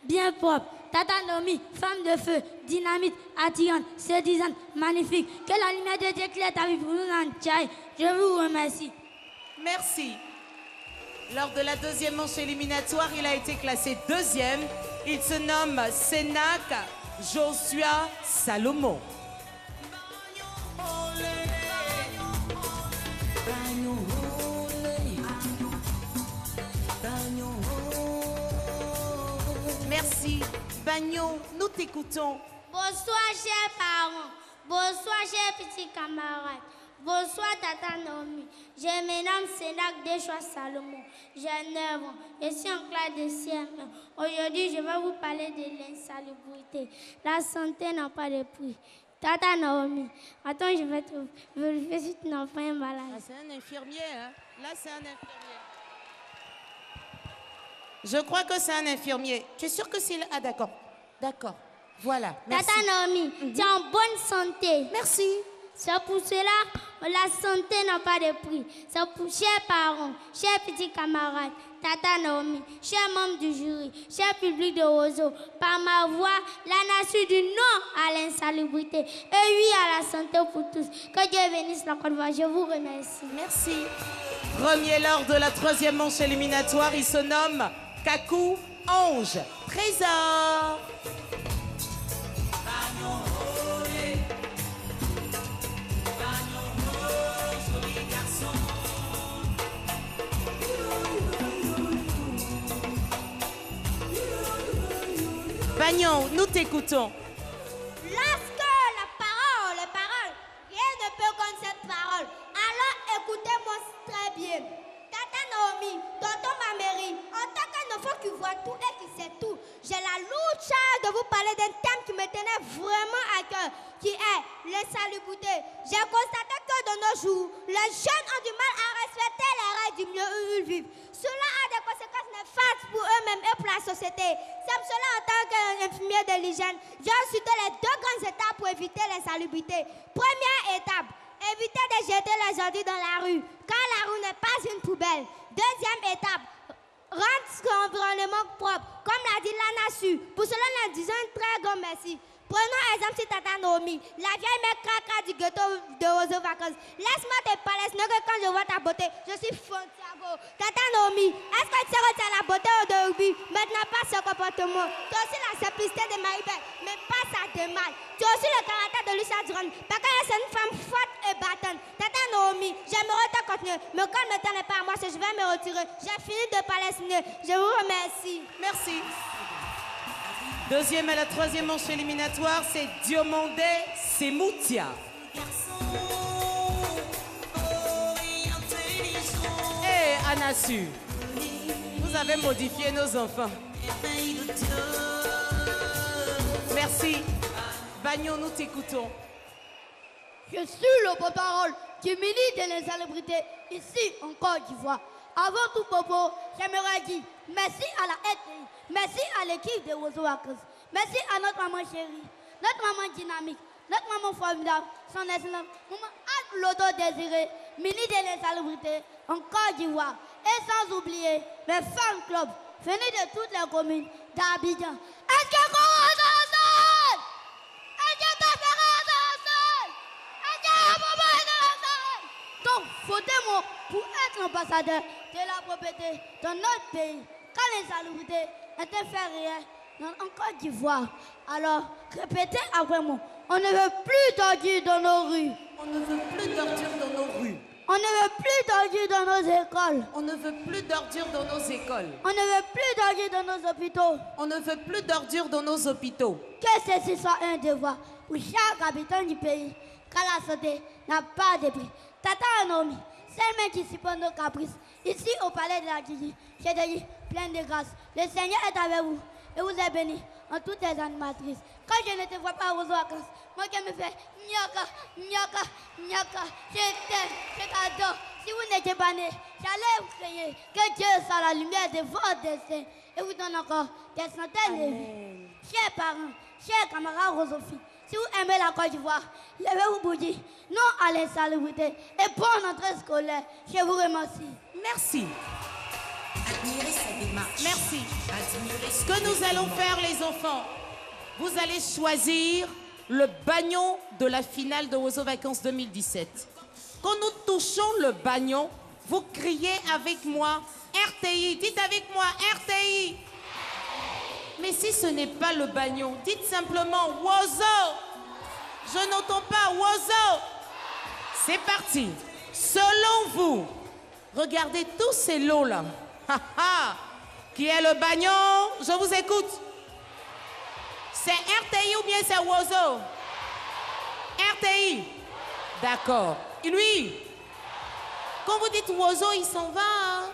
Bien propre. Tata Naomi, femme de feu, dynamite, attirante, séduisante, magnifique. Que la lumière de Dieu éclaire ta vie pour nous en Tchaï. Je vous remercie. Merci. Lors de la deuxième manche éliminatoire, il a été classé deuxième. Il se nomme Sénac Joshua Salomon. Merci. Bagnon, nous t'écoutons. Bonsoir, chers parents. Bonsoir, chers petits camarades. Bonsoir, Tata Naomi. Je me nomme Sénac Deschois Salomon. J'ai 9 ans. Je suis en classe de CM1. Aujourd'hui, je vais vous parler de l'insalubrité. La santé n'a pas de prix. Tata Naomi, attends, je vais te vérifier si ton enfant est malade. Ah, c'est un infirmier, hein? Là, c'est un infirmier. Je crois que c'est un infirmier. Tu es sûr que c'est... Ah, d'accord. D'accord. Voilà. Merci. Tata Naomi, tu es en bonne santé. Merci. C'est pour cela que la santé n'a pas de prix. C'est pour chers parents, chers petits camarades, Tata Naomi, chers membres du jury, chers publics de Ozo, par ma voix, la nation du non à l'insalubrité et oui à la santé pour tous. Que Dieu bénisse la Côte d'Ivoire. Je vous remercie. Merci. Premier lors de la 3e manche éliminatoire, il se nomme Kakou Ange Trésor. Bagnon, nous t'écoutons. Lorsque la parole, rien ne peut contre cette parole. Alors écoutez-moi très bien. Tata Naomi, tonton Mameri, en tant qu'un enfant qui voit tout et qui sait tout, j'ai la lourde charge de vous parler d'un thème qui me tenait vraiment à cœur, qui est l'insalubrité. J'ai constaté que de nos jours, les jeunes ont du mal à respecter les règles du milieu où ils vivent. Cela a des conséquences néfastes pour eux-mêmes et pour la société. C'est pour cela, en tant qu'infirmier de l'hygiène, j'ai cité les 2 grandes étapes pour éviter l'insalubrité. Première étape, éviter de jeter les ordures dans la rue, car la rue n'est pas une poubelle. Deuxième étape, rendre son environnement propre, comme l'a dit Lana Su. Pour cela, nous disons un très grand merci. Prenons exemple sur Tata Naomi, la vieille mère caca du ghetto de Ozo Vacances. Laisse-moi te parler, sinon que quand je vois ta beauté, je suis Fontiago. Tata Naomi, est-ce que tu sais que tu as la beauté de rugby, mais tu n'as pas ce comportement? Tu as aussi la simplicité de Marie-Belle, mais pas sa démarche. Tu as aussi le caractère de Lucia Duran, parce qu'elle est une femme forte et battante. Tata Naomi, j'aimerais te continuer, mais comme le temps n'est pas à moi, je vais me retirer. J'ai fini de parler, je vous remercie. Merci. Deuxième et la 3e manche éliminatoire, c'est Diomandé Semoutia. Hé, Anassu, vous avez modifié nos enfants. Merci. Bagnon, nous t'écoutons. Je suis le porte-parole qui milite de l'insalubrité ici en Côte d'Ivoire. Avant tout propos, j'aimerais dire merci à la RTI, merci à l'équipe de Ozo Vacances, merci à notre maman chérie, notre maman dynamique, notre maman formidable, son excellence, maman l'auto-désirée, ministre de l'insalubrité en Côte d'Ivoire, et sans oublier mes fan clubs venus de toutes les communes d'Abidjan. Est-ce que donc, votez-moi pour être l'ambassadeur de la propriété dans notre pays. Quand l'insalubrité interfère dans en Côte d'Ivoire, alors répétez après moi. On ne veut plus d'ordures dans nos rues. On ne veut plus d'ordures dans nos rues. On ne veut plus d'ordures dans nos écoles. On ne veut plus d'ordures dans nos écoles. On ne veut plus d'ordures dans nos hôpitaux. On ne veut plus d'ordures dans nos hôpitaux. Que ceci soit un devoir pour chaque habitant du pays, car la santé n'a pas de prix. Tata Naomi, celle-même qui supporte nos caprices, ici au palais de la Gigi, je te dis plein de grâce. Le Seigneur est avec vous et vous est béni en toutes les animatrices. Quand je ne te vois pas aux vacances, moi qui me fais gnoka, gnoka, gnoka, je t'aime, je t'adore. Si vous n'étiez pas né, j'allais vous crier que Dieu soit la lumière de votre destin et vous donne encore des centaines de vies. Chers parents, chers camarades Rosophi, si vous aimez la Côte d'Ivoire, je vais vous dire non à l'insalubrité et bonne entrée scolaire. Je vous remercie. Merci. Admirez sa démarche. Merci. Admirez ce que nous allons faire, les enfants, vous allez choisir le bagnon de la finale de Ozo Vacances 2017. Quand nous touchons le bagnon, vous criez avec moi RTI. Dites avec moi RTI. Mais si ce n'est pas le bagnon, dites simplement Wozo. Je n'entends pas Wozo. C'est parti. Selon vous, regardez tous ces lots-là. Qui est le bagnon? Je vous écoute. C'est RTI ou bien c'est Wozo? RTI. D'accord. Lui, quand vous dites oiseau, il s'en va. Hein?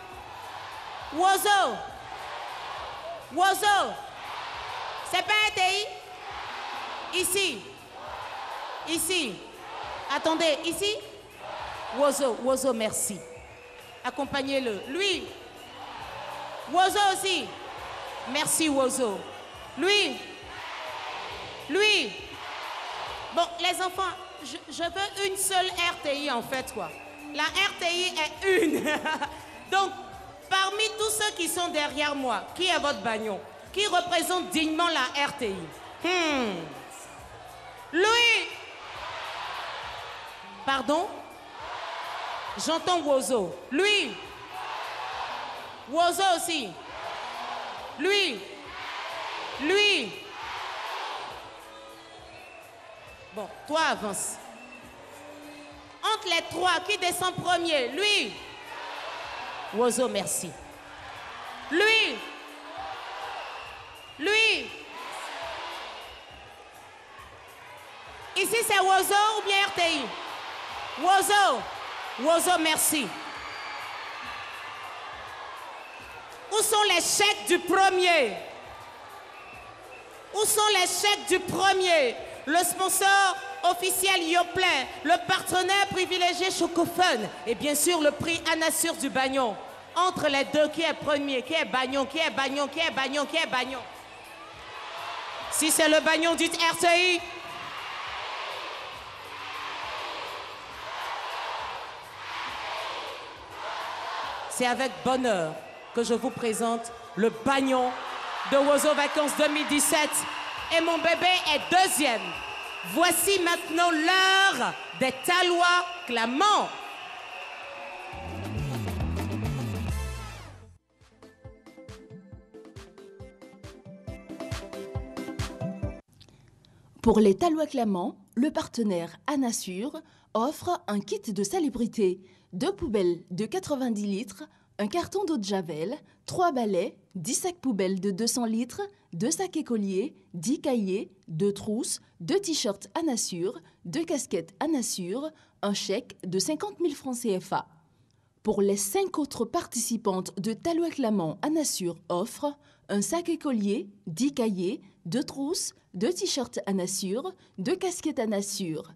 Oiseau. Oiseau. C'est pas un TI? Ici. Ici. Attendez, ici. Oiseau, oiseau, merci. Accompagnez-le. Lui. Oiseau aussi. Merci, oiseau. Lui. Lui. Bon, les enfants, je veux une seule RTI en fait, quoi. La RTI est une. Donc, parmi tous ceux qui sont derrière moi, qui est votre bagnon? Qui représente dignement la RTI? Lui. Pardon? J'entends oiseau. Lui. Oiseau aussi. Lui. Lui. Bon, toi avance. Entre les trois, qui descend premier? Lui. Oiseau, merci. Lui. Lui. Ici, c'est oiseau ou bien RTI? Oiseau. Oiseau, merci. Où sont les chèques du premier? Où sont les chèques du premier? Le sponsor officiel Yoplait, le partenaire privilégié Chocofun et bien sûr le prix Anassur du Bagnon. Entre les deux, qui est premier? Qui est Bagnon? Qui est Bagnon? Qui est Bagnon? Qui est Bagnon? Si c'est le Bagnon, dites RTI. C'est avec bonheur que je vous présente le Bagnon de Oiseau Vacances 2017. Et mon bébé est deuxième. Voici maintenant l'heure des Talois clamants. Pour les Talois clamants, le partenaire Anassur offre un kit de célébrité, 2 poubelles de 90 litres, un carton d'eau de Javel, 3 balais, 10 sacs poubelles de 200 litres, 2 sacs écoliers, 10 cahiers, 2 trousses, 2 t-shirts Anassur, 2 casquettes Anassur, un chèque de 50 000 francs CFA. Pour les 5 autres participantes de Talois clamants, Anassur offre un sac écolier, 10 cahiers, 2 trousses, 2 t-shirts Anassur, 2 casquettes Anassur.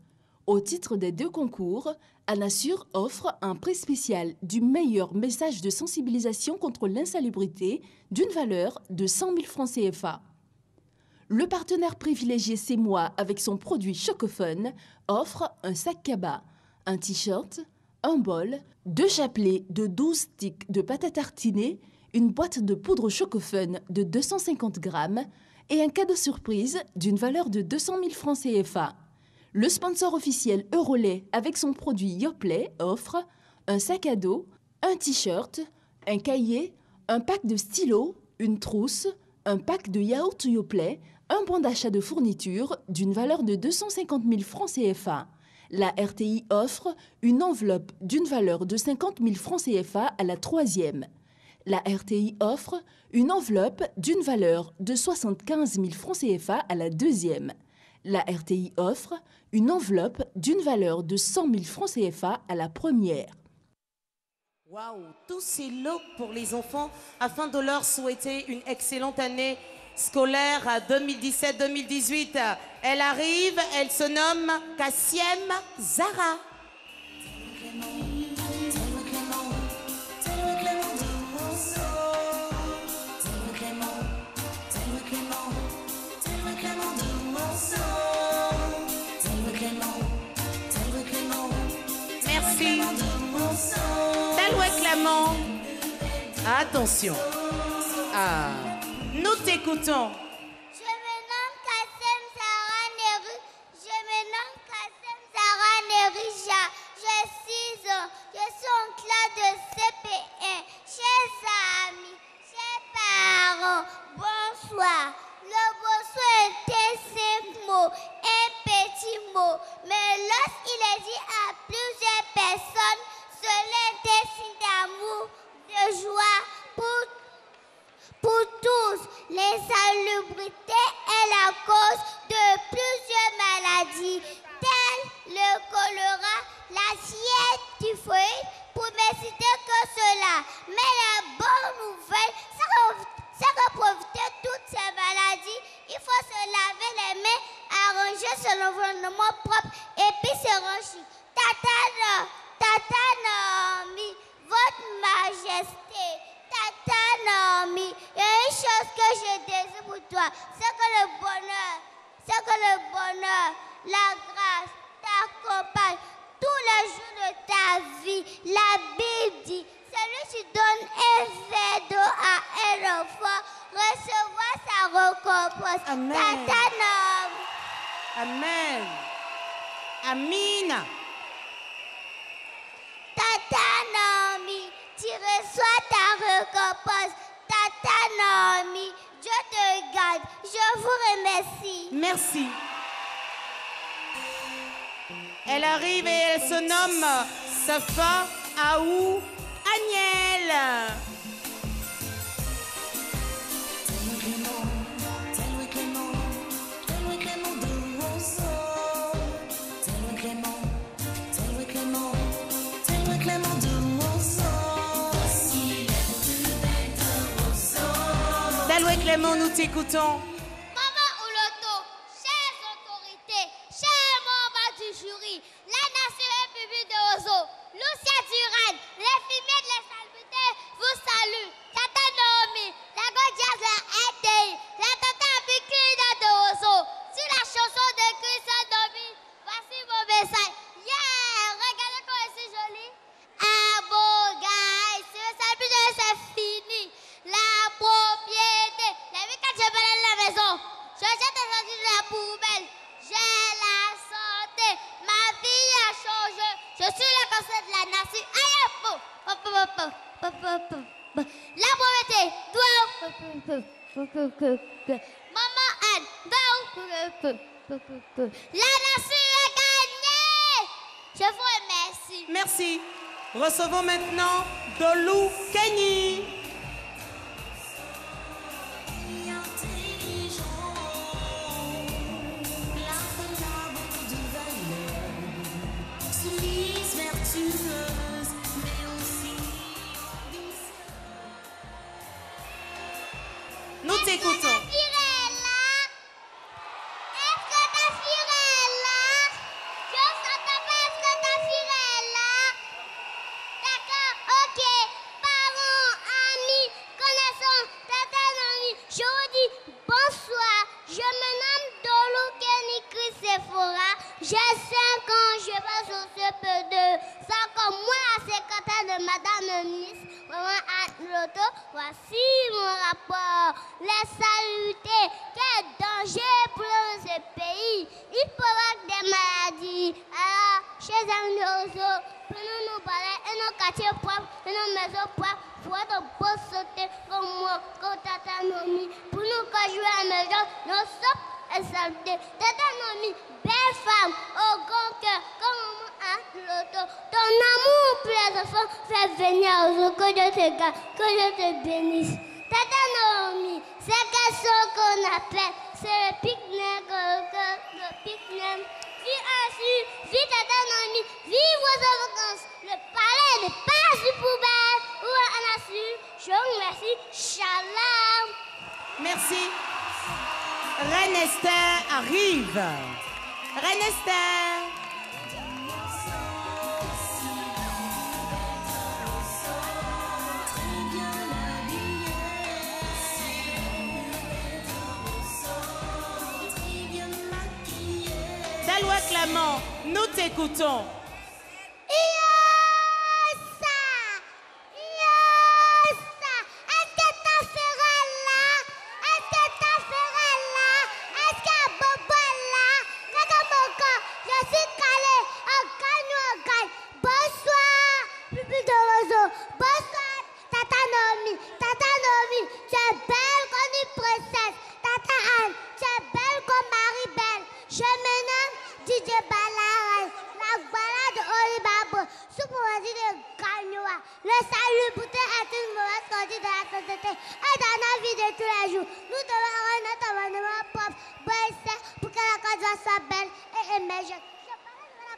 Au titre des 2 concours, Anassur offre un prix spécial du meilleur message de sensibilisation contre l'insalubrité d'une valeur de 100 000 francs CFA. Le partenaire privilégié C'est Moi avec son produit Chocofun offre un sac cabas, un t-shirt, un bol, 2 chapelets de 12 sticks de pâte à tartiner, une boîte de poudre Chocofun de 250 grammes et un cadeau surprise d'une valeur de 200 000 francs CFA. Le sponsor officiel Eurolait avec son produit Yoplait offre un sac à dos, un t-shirt, un cahier, un pack de stylos, une trousse, un pack de yaourt Yoplait, un bon d'achat de fourniture d'une valeur de 250 000 francs CFA. La RTI offre une enveloppe d'une valeur de 50 000 francs CFA à la 3e. La RTI offre une enveloppe d'une valeur de 75 000 francs CFA à la 2e. La RTI offre une enveloppe d'une valeur de 100 000 francs CFA à la 1re. Waouh, tous ces lots pour les enfants afin de leur souhaiter une excellente année scolaire 2017-2018. Elle arrive, elle se nomme Kassiem Zara. Merci. Talois clamants. Attention. Ah, nous t'écoutons. Je me nomme Kassem Zara Neru. Je me nomme Kassem Zara Nerija. J'ai 6 ans. Je suis en classe de CP1. Chers amis, chers parents, bonsoir. Le bonsoir était 5 mots, un petit mot. Mais lorsqu'il est dit à plusieurs personnes, cela est un signe d'amour, de joie pour tous. L'insalubrité est la cause de plusieurs maladies, telles le choléra, l'assiette du foyer pour ne citer que cela. Mais la bonne nouvelle, c'est que pour éviter toutes ces maladies, il faut se laver les mains, arranger son environnement propre et puis se ranger. Tata Naomi, votre majesté, Tata Naomi, il y a une chose que je désire pour toi, c'est que le bonheur, la grâce t'accompagne tous les jours de ta vie. La Bible dit, celui qui donne un verre d'eau à un enfant recevra sa récompense. Amen. Tata Naomi. Amen. Amina. Tata Naomi, tu reçois ta récompense. Tata Naomi, Dieu te garde. Je vous remercie. Merci. Elle arrive et elle se nomme Safa Aou Agnel. Daloué Clément, nous t'écoutons. Maman Ouloto, chères autorités, chers membres du jury, la nation république de Ozo, Lucia Duran, les filmiers de l'insalubrité vous saluent. Tata Naomi, la Godias de RTI, la Tata Bikina de Ozo, sur la chanson de Christian Domi, voici vos messages. Yeah, regardez comme c'est joli. Ah bon, guys, le salubrité c'est fini. La propriété. La vie quand je vais à la maison, je jette les ordures de la poubelle. J'ai la santé. Ma vie a changé. Je suis le conseil de la nation. La propriété. Maman Anne. La nation est gagnée. Je vous remercie. Merci. Recevons maintenant Dolou Kenny. Nous t'écoutons. Est-ce que ta fille est là? Je ne s'entends pas. Est-ce que ta fille est là? D'accord, ok. Parents, amis, connaissants, Tata Naomi, je vous dis bonsoir. Je me nomme Dolou Kenny Chris Sephora. J'ai 5 ans, je passe au CP2. C'est comme moi, la secrétaire de Madame la ministre, Maman Atloto. Voici mon rapport. Les salutés, quel danger pour ce pays. Il provoque des maladies. Alors, chez Amnozo, prenons nos balais et nos quartiers propres et nos maisons propres. Pour être beau sauter comme moi, comme Tata Naomi. Pour nous, quand je vais à la maison, nos sopes et salutés. Tata Naomi, belle femme, au grand cœur, comme Maman Atloto. Ton amour pour les enfants fait venir aux eaux. Que Dieu te garde, que Dieu te bénisse. Tata Naomi, c'est quelque chose qu'on appelle, c'est le pique-nique, le pique-nique. Vive ainsi, vive Tata Naomi, vive vos vacances. Le palais n'est pas une poubelle. Où on a su, je vous remercie. Shalom. Merci. Reine Esther arrive. Reine Esther. Daloué Clément, nous t'écoutons.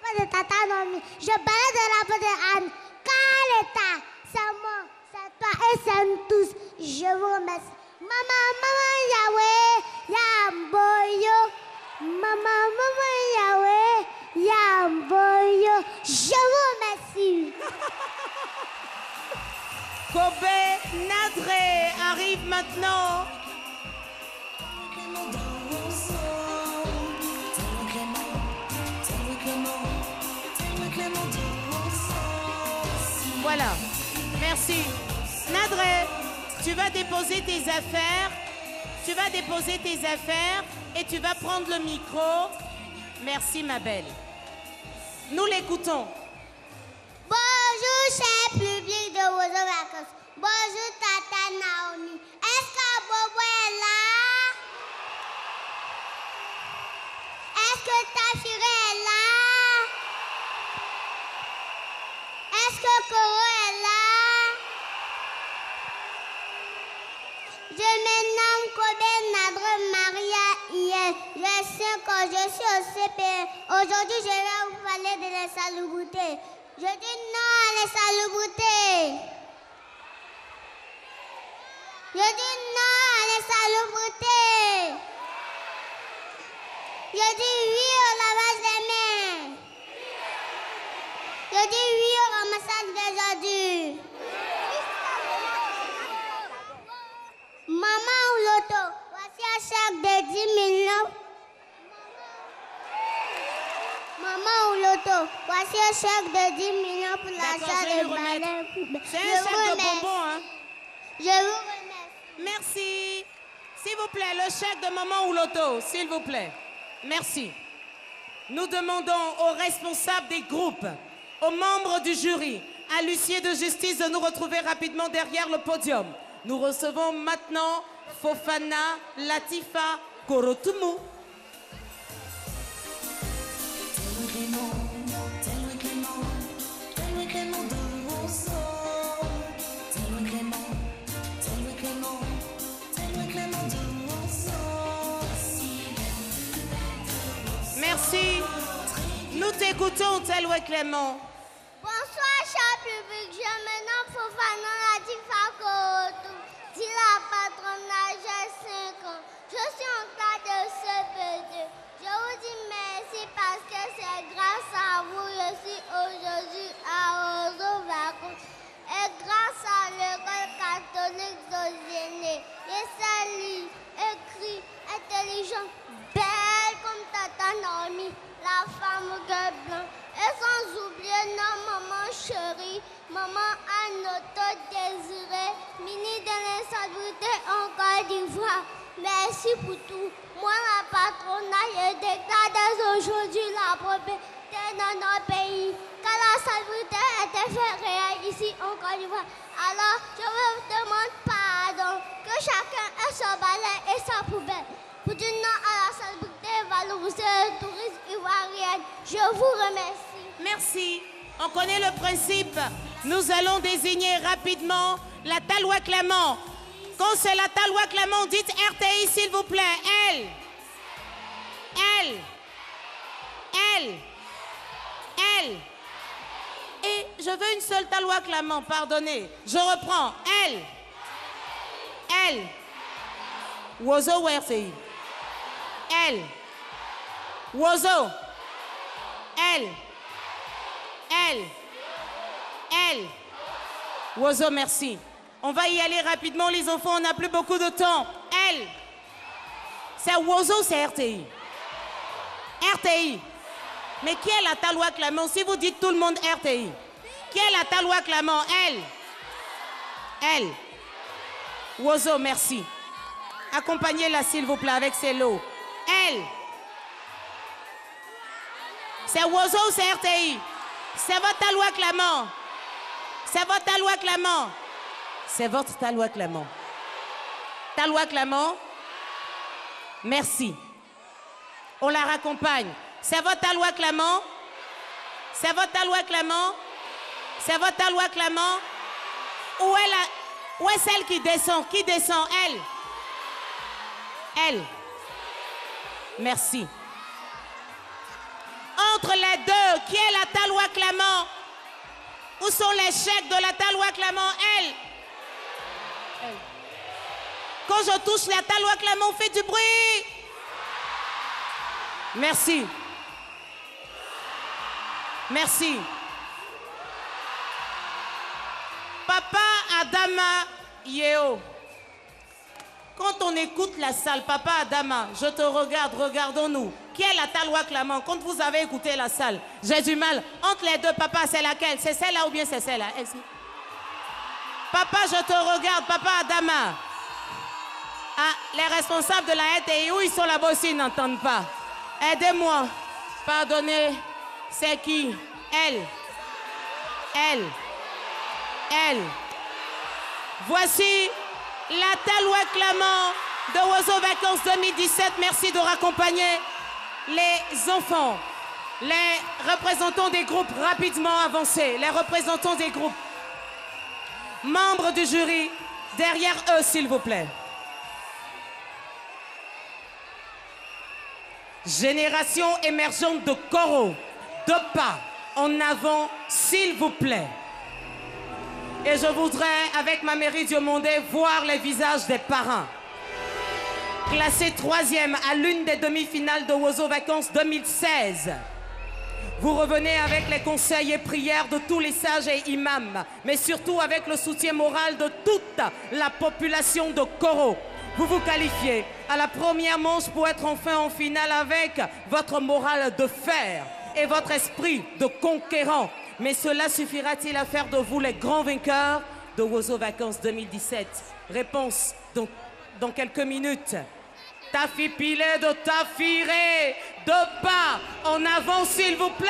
peau de Tata Nomi. Je balade de la peau de Anne. Caleta, c'est moi, c'est toi et c'est nous tous. Je vous remercie. Maman, Yahweh, Yamboyo. Maman, Yahweh, Yamboyo. Je vous remercie. Kobe Nadré arrive maintenant. Voilà, merci. Nadré, tu vas déposer tes affaires. Tu vas déposer tes affaires et tu vas prendre le micro. Merci, ma belle. Nous l'écoutons. Bonjour, cher public de Wozo Vacances. Bonjour, Tata Naomi. Est-ce que Bobo est là? Est-ce que Tafire est là? Est-ce que Koro est là? Je me nomme Kobe Nadre Maria Iyen. J'ai 5 ans, je suis au CPE. Aujourd'hui, je vais vous parler de l'insalubrité. Je dis non à l'insalubrité. Je dis non à l'insalubrité. Je dis oui au lavage des mains. Je dis oui au ramassage des ordures. Maman ou l'auto, voici un chèque de 10 millions. Maman ou l'auto, voici un chèque de 10 millions pour l'achat des balais. C'est un chèque de bonbons, hein? Je vous remercie. Merci. S'il vous plaît, le chèque de maman ou l'auto, s'il vous plaît. Merci. Nous demandons aux responsables des groupes, aux membres du jury, à l'huissier de justice de nous retrouver rapidement derrière le podium. Nous recevons maintenant Fofana Latifa Korotumu. Merci. Nous t'écoutons, Teloué Clément. Bonsoir, cher public. Je me nomme Fofana Latifa Korotumu. Dis la patronne, j'ai 5 ans. Je suis en classe de CP2. Je vous dis merci parce que c'est grâce à vous que je suis aujourd'hui à Wozo Vacances. Et grâce à l'école catholique d'Ozéné, je sais lire, écrire, intelligente, belle comme Tata Naomi, la femme cœur blanc. Et sans oublier nos mamans chéries, maman Anoto Désiré, mini de l'insalubrité en Côte d'Ivoire. Merci pour tout. Moi, la patronne, je déclare dès aujourd'hui la propriété dans notre pays. Car la salubrité était faite réelle ici en Côte d'Ivoire. Alors, je vous demande pardon que chacun ait son balai et sa poubelle. Pour dire non à la salubrité, valoriser le tourisme ivoirien. Je vous remercie. Merci. On connaît le principe. Nous allons désigner rapidement la Taloua Clément. Quand c'est la Taloua Clément, dites RTI s'il vous plaît. Elle. Et je veux une seule Taloua Clément, pardonnez. Je reprends. Elle. Wozo ou RTI? Elle. Wozo. Elle. Wozo, merci. On va y aller rapidement, les enfants, on n'a plus beaucoup de temps. Elle. C'est Wozo ou c'est RTI? RTI. Mais qui est la Taloua Clément? Si vous dites tout le monde RTI. Qui est la Taloua Clément? Elle. Wozo, merci. Accompagnez-la, s'il vous plaît, avec ses lots. Elle. C'est Wozo ou c'est RTI? C'est votre Taloua Clément. C'est votre Taloua Clément. C'est votre Taloua Clément. Taloua Clément. Merci. On la raccompagne. C'est votre Taloua Clément. C'est votre Taloua Clément. C'est votre Taloua Clément. Où est celle qui descend? Qui descend? Elle. Merci. Entre les deux, qui est la Taloua Clément? Où sont les chèques de la Taloua Clément? Elle. Quand je touche la Taloua Clément, on fait du bruit. Merci. Merci. Papa Adama Yeo. Quand on écoute la salle, Papa Adama, je te regarde, regardons-nous. Qui est la Taloua Clément? Quand vous avez écouté la salle, j'ai du mal. Entre les deux, papa, c'est laquelle? C'est celle-là ou bien c'est celle-là? Papa, je te regarde, Papa Adama. Ah, les responsables de la RTI, où ils sont là-bas aussi, ils n'entendent pas. Aidez-moi. Pardonnez. C'est qui? Elle. Elle. Elle. Voici la Taloua Clément de Wozo Vacances 2017. Merci de raccompagner les enfants. Les représentants des groupes, rapidement avancés. Les représentants des groupes. Membres du jury, derrière eux, s'il vous plaît. Génération émergente de Koro, de pas en avant, s'il vous plaît. Et je voudrais, avec ma mairie Diomondé, voir les visages des parrains. Classé 3e à l'une des demi-finales de Wozo Vacances 2016. Vous revenez avec les conseils et prières de tous les sages et imams, mais surtout avec le soutien moral de toute la population de Koro. Vous vous qualifiez à la première manche pour être enfin en finale avec votre morale de fer et votre esprit de conquérant. Mais cela suffira-t-il à faire de vous les grands vainqueurs de Wozo Vacances 2017? Réponse dans quelques minutes. Tafi pilé de tafiré, de pas en avant s'il vous plaît.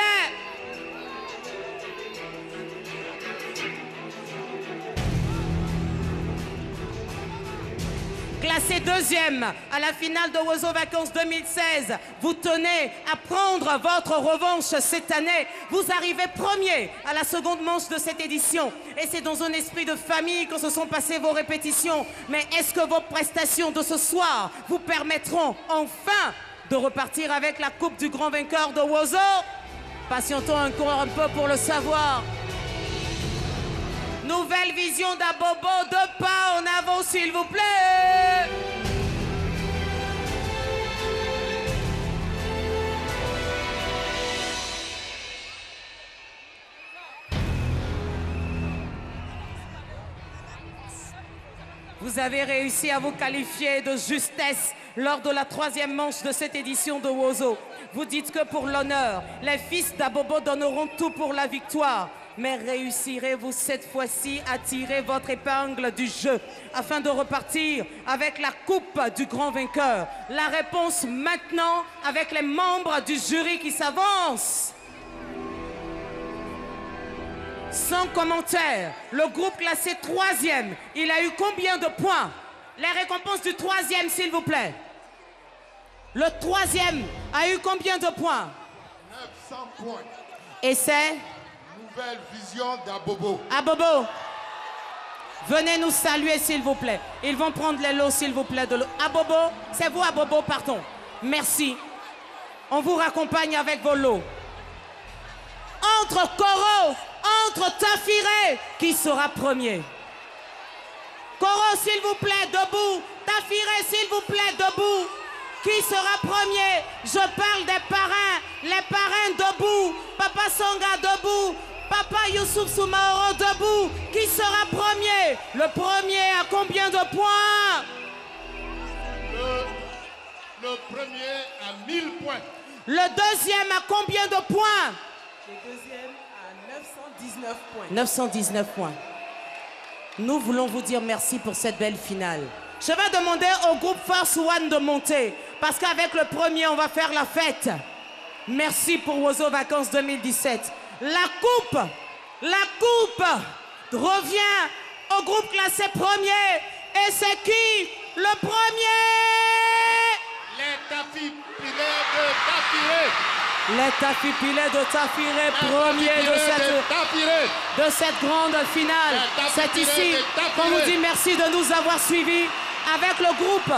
Classé 2e à la finale de Wozo Vacances 2016, vous tenez à prendre votre revanche cette année. Vous arrivez 1er à la seconde manche de cette édition. Et c'est dans un esprit de famille que se sont passées vos répétitions. Mais est-ce que vos prestations de ce soir vous permettront enfin de repartir avec la coupe du grand vainqueur de Wozo? Patientons encore un peu pour le savoir. Nouvelle vision d'Abobo, de pas en avant s'il vous plaît. Vous avez réussi à vous qualifier de justesse lors de la 3e manche de cette édition de Wozo. Vous dites que pour l'honneur, les fils d'Abobo donneront tout pour la victoire. Mais réussirez-vous cette fois-ci à tirer votre épingle du jeu afin de repartir avec la coupe du grand vainqueur? La réponse maintenant avec les membres du jury qui s'avancent. Sans commentaire, le groupe classé 3e, il a eu combien de points? Les récompenses du 3e, s'il vous plaît. Le 3e a eu combien de points? 900 points. Et c'est? Nouvelle vision d'Abobo. Abobo, venez nous saluer s'il vous plaît. Ils vont prendre les lots s'il vous plaît. Abobo, c'est vous Abobo, pardon. Merci. On vous raccompagne avec vos lots. Entre Koro, entre Tafiré, qui sera premier? Koro s'il vous plaît, debout. Tafiré s'il vous plaît, debout. Qui sera premier? Je parle des parrains. Les parrains debout. Papa Songa debout. Papa Youssouf Soumaoro debout. Qui sera premier? Le premier a combien de points? Le premier a 1000 points. Le deuxième a combien de points? Le deuxième a 919 points. 919 points. Nous voulons vous dire merci pour cette belle finale. Je vais demander au groupe Force One de monter. Parce qu'avec le premier, on va faire la fête. Merci pour Wozo Vacances 2017. La coupe revient au groupe classé premier. Et c'est qui le premier? Les Tafi Pilé de Tafiré. Les Tafi Pilé de Tafiré, premier de cette grande finale. C'est ici qu'on vous dit merci de nous avoir suivis. Avec le groupe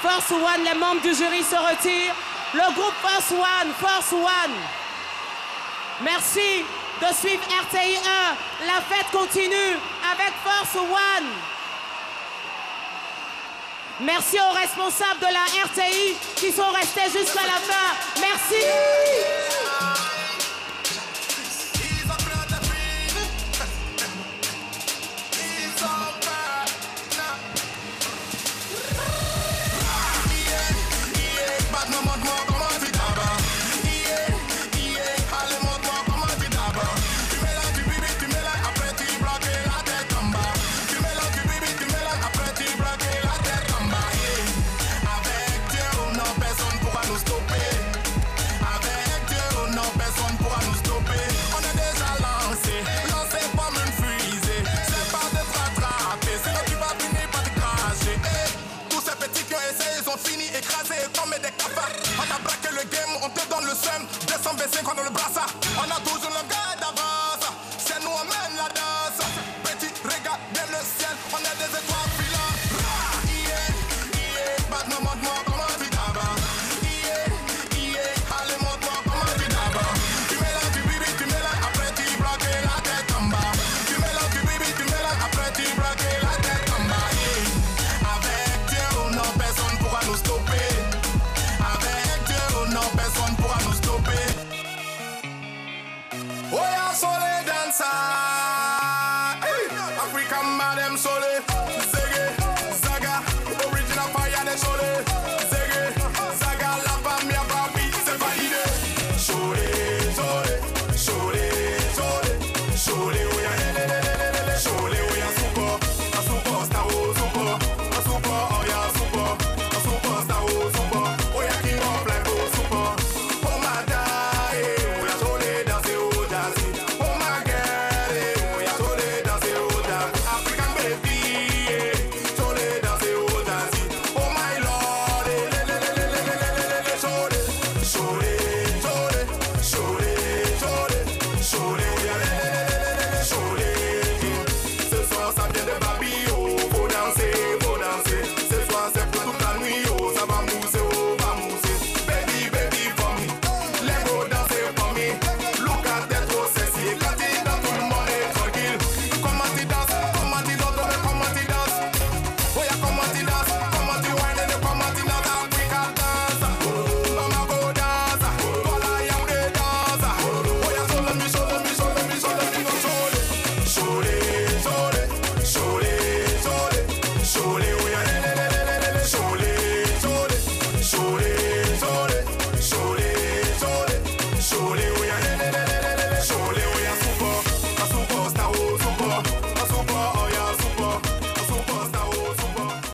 Force One, les membres du jury se retirent. Le groupe Force One, Merci de suivre RTI 1. La fête continue avec Force One. Merci aux responsables de la RTI qui sont restés jusqu'à la fin. Merci. Fini écrasé comme des cafards. On a braqué le game, on te donne le seum. 200 baissés quand on le brassard.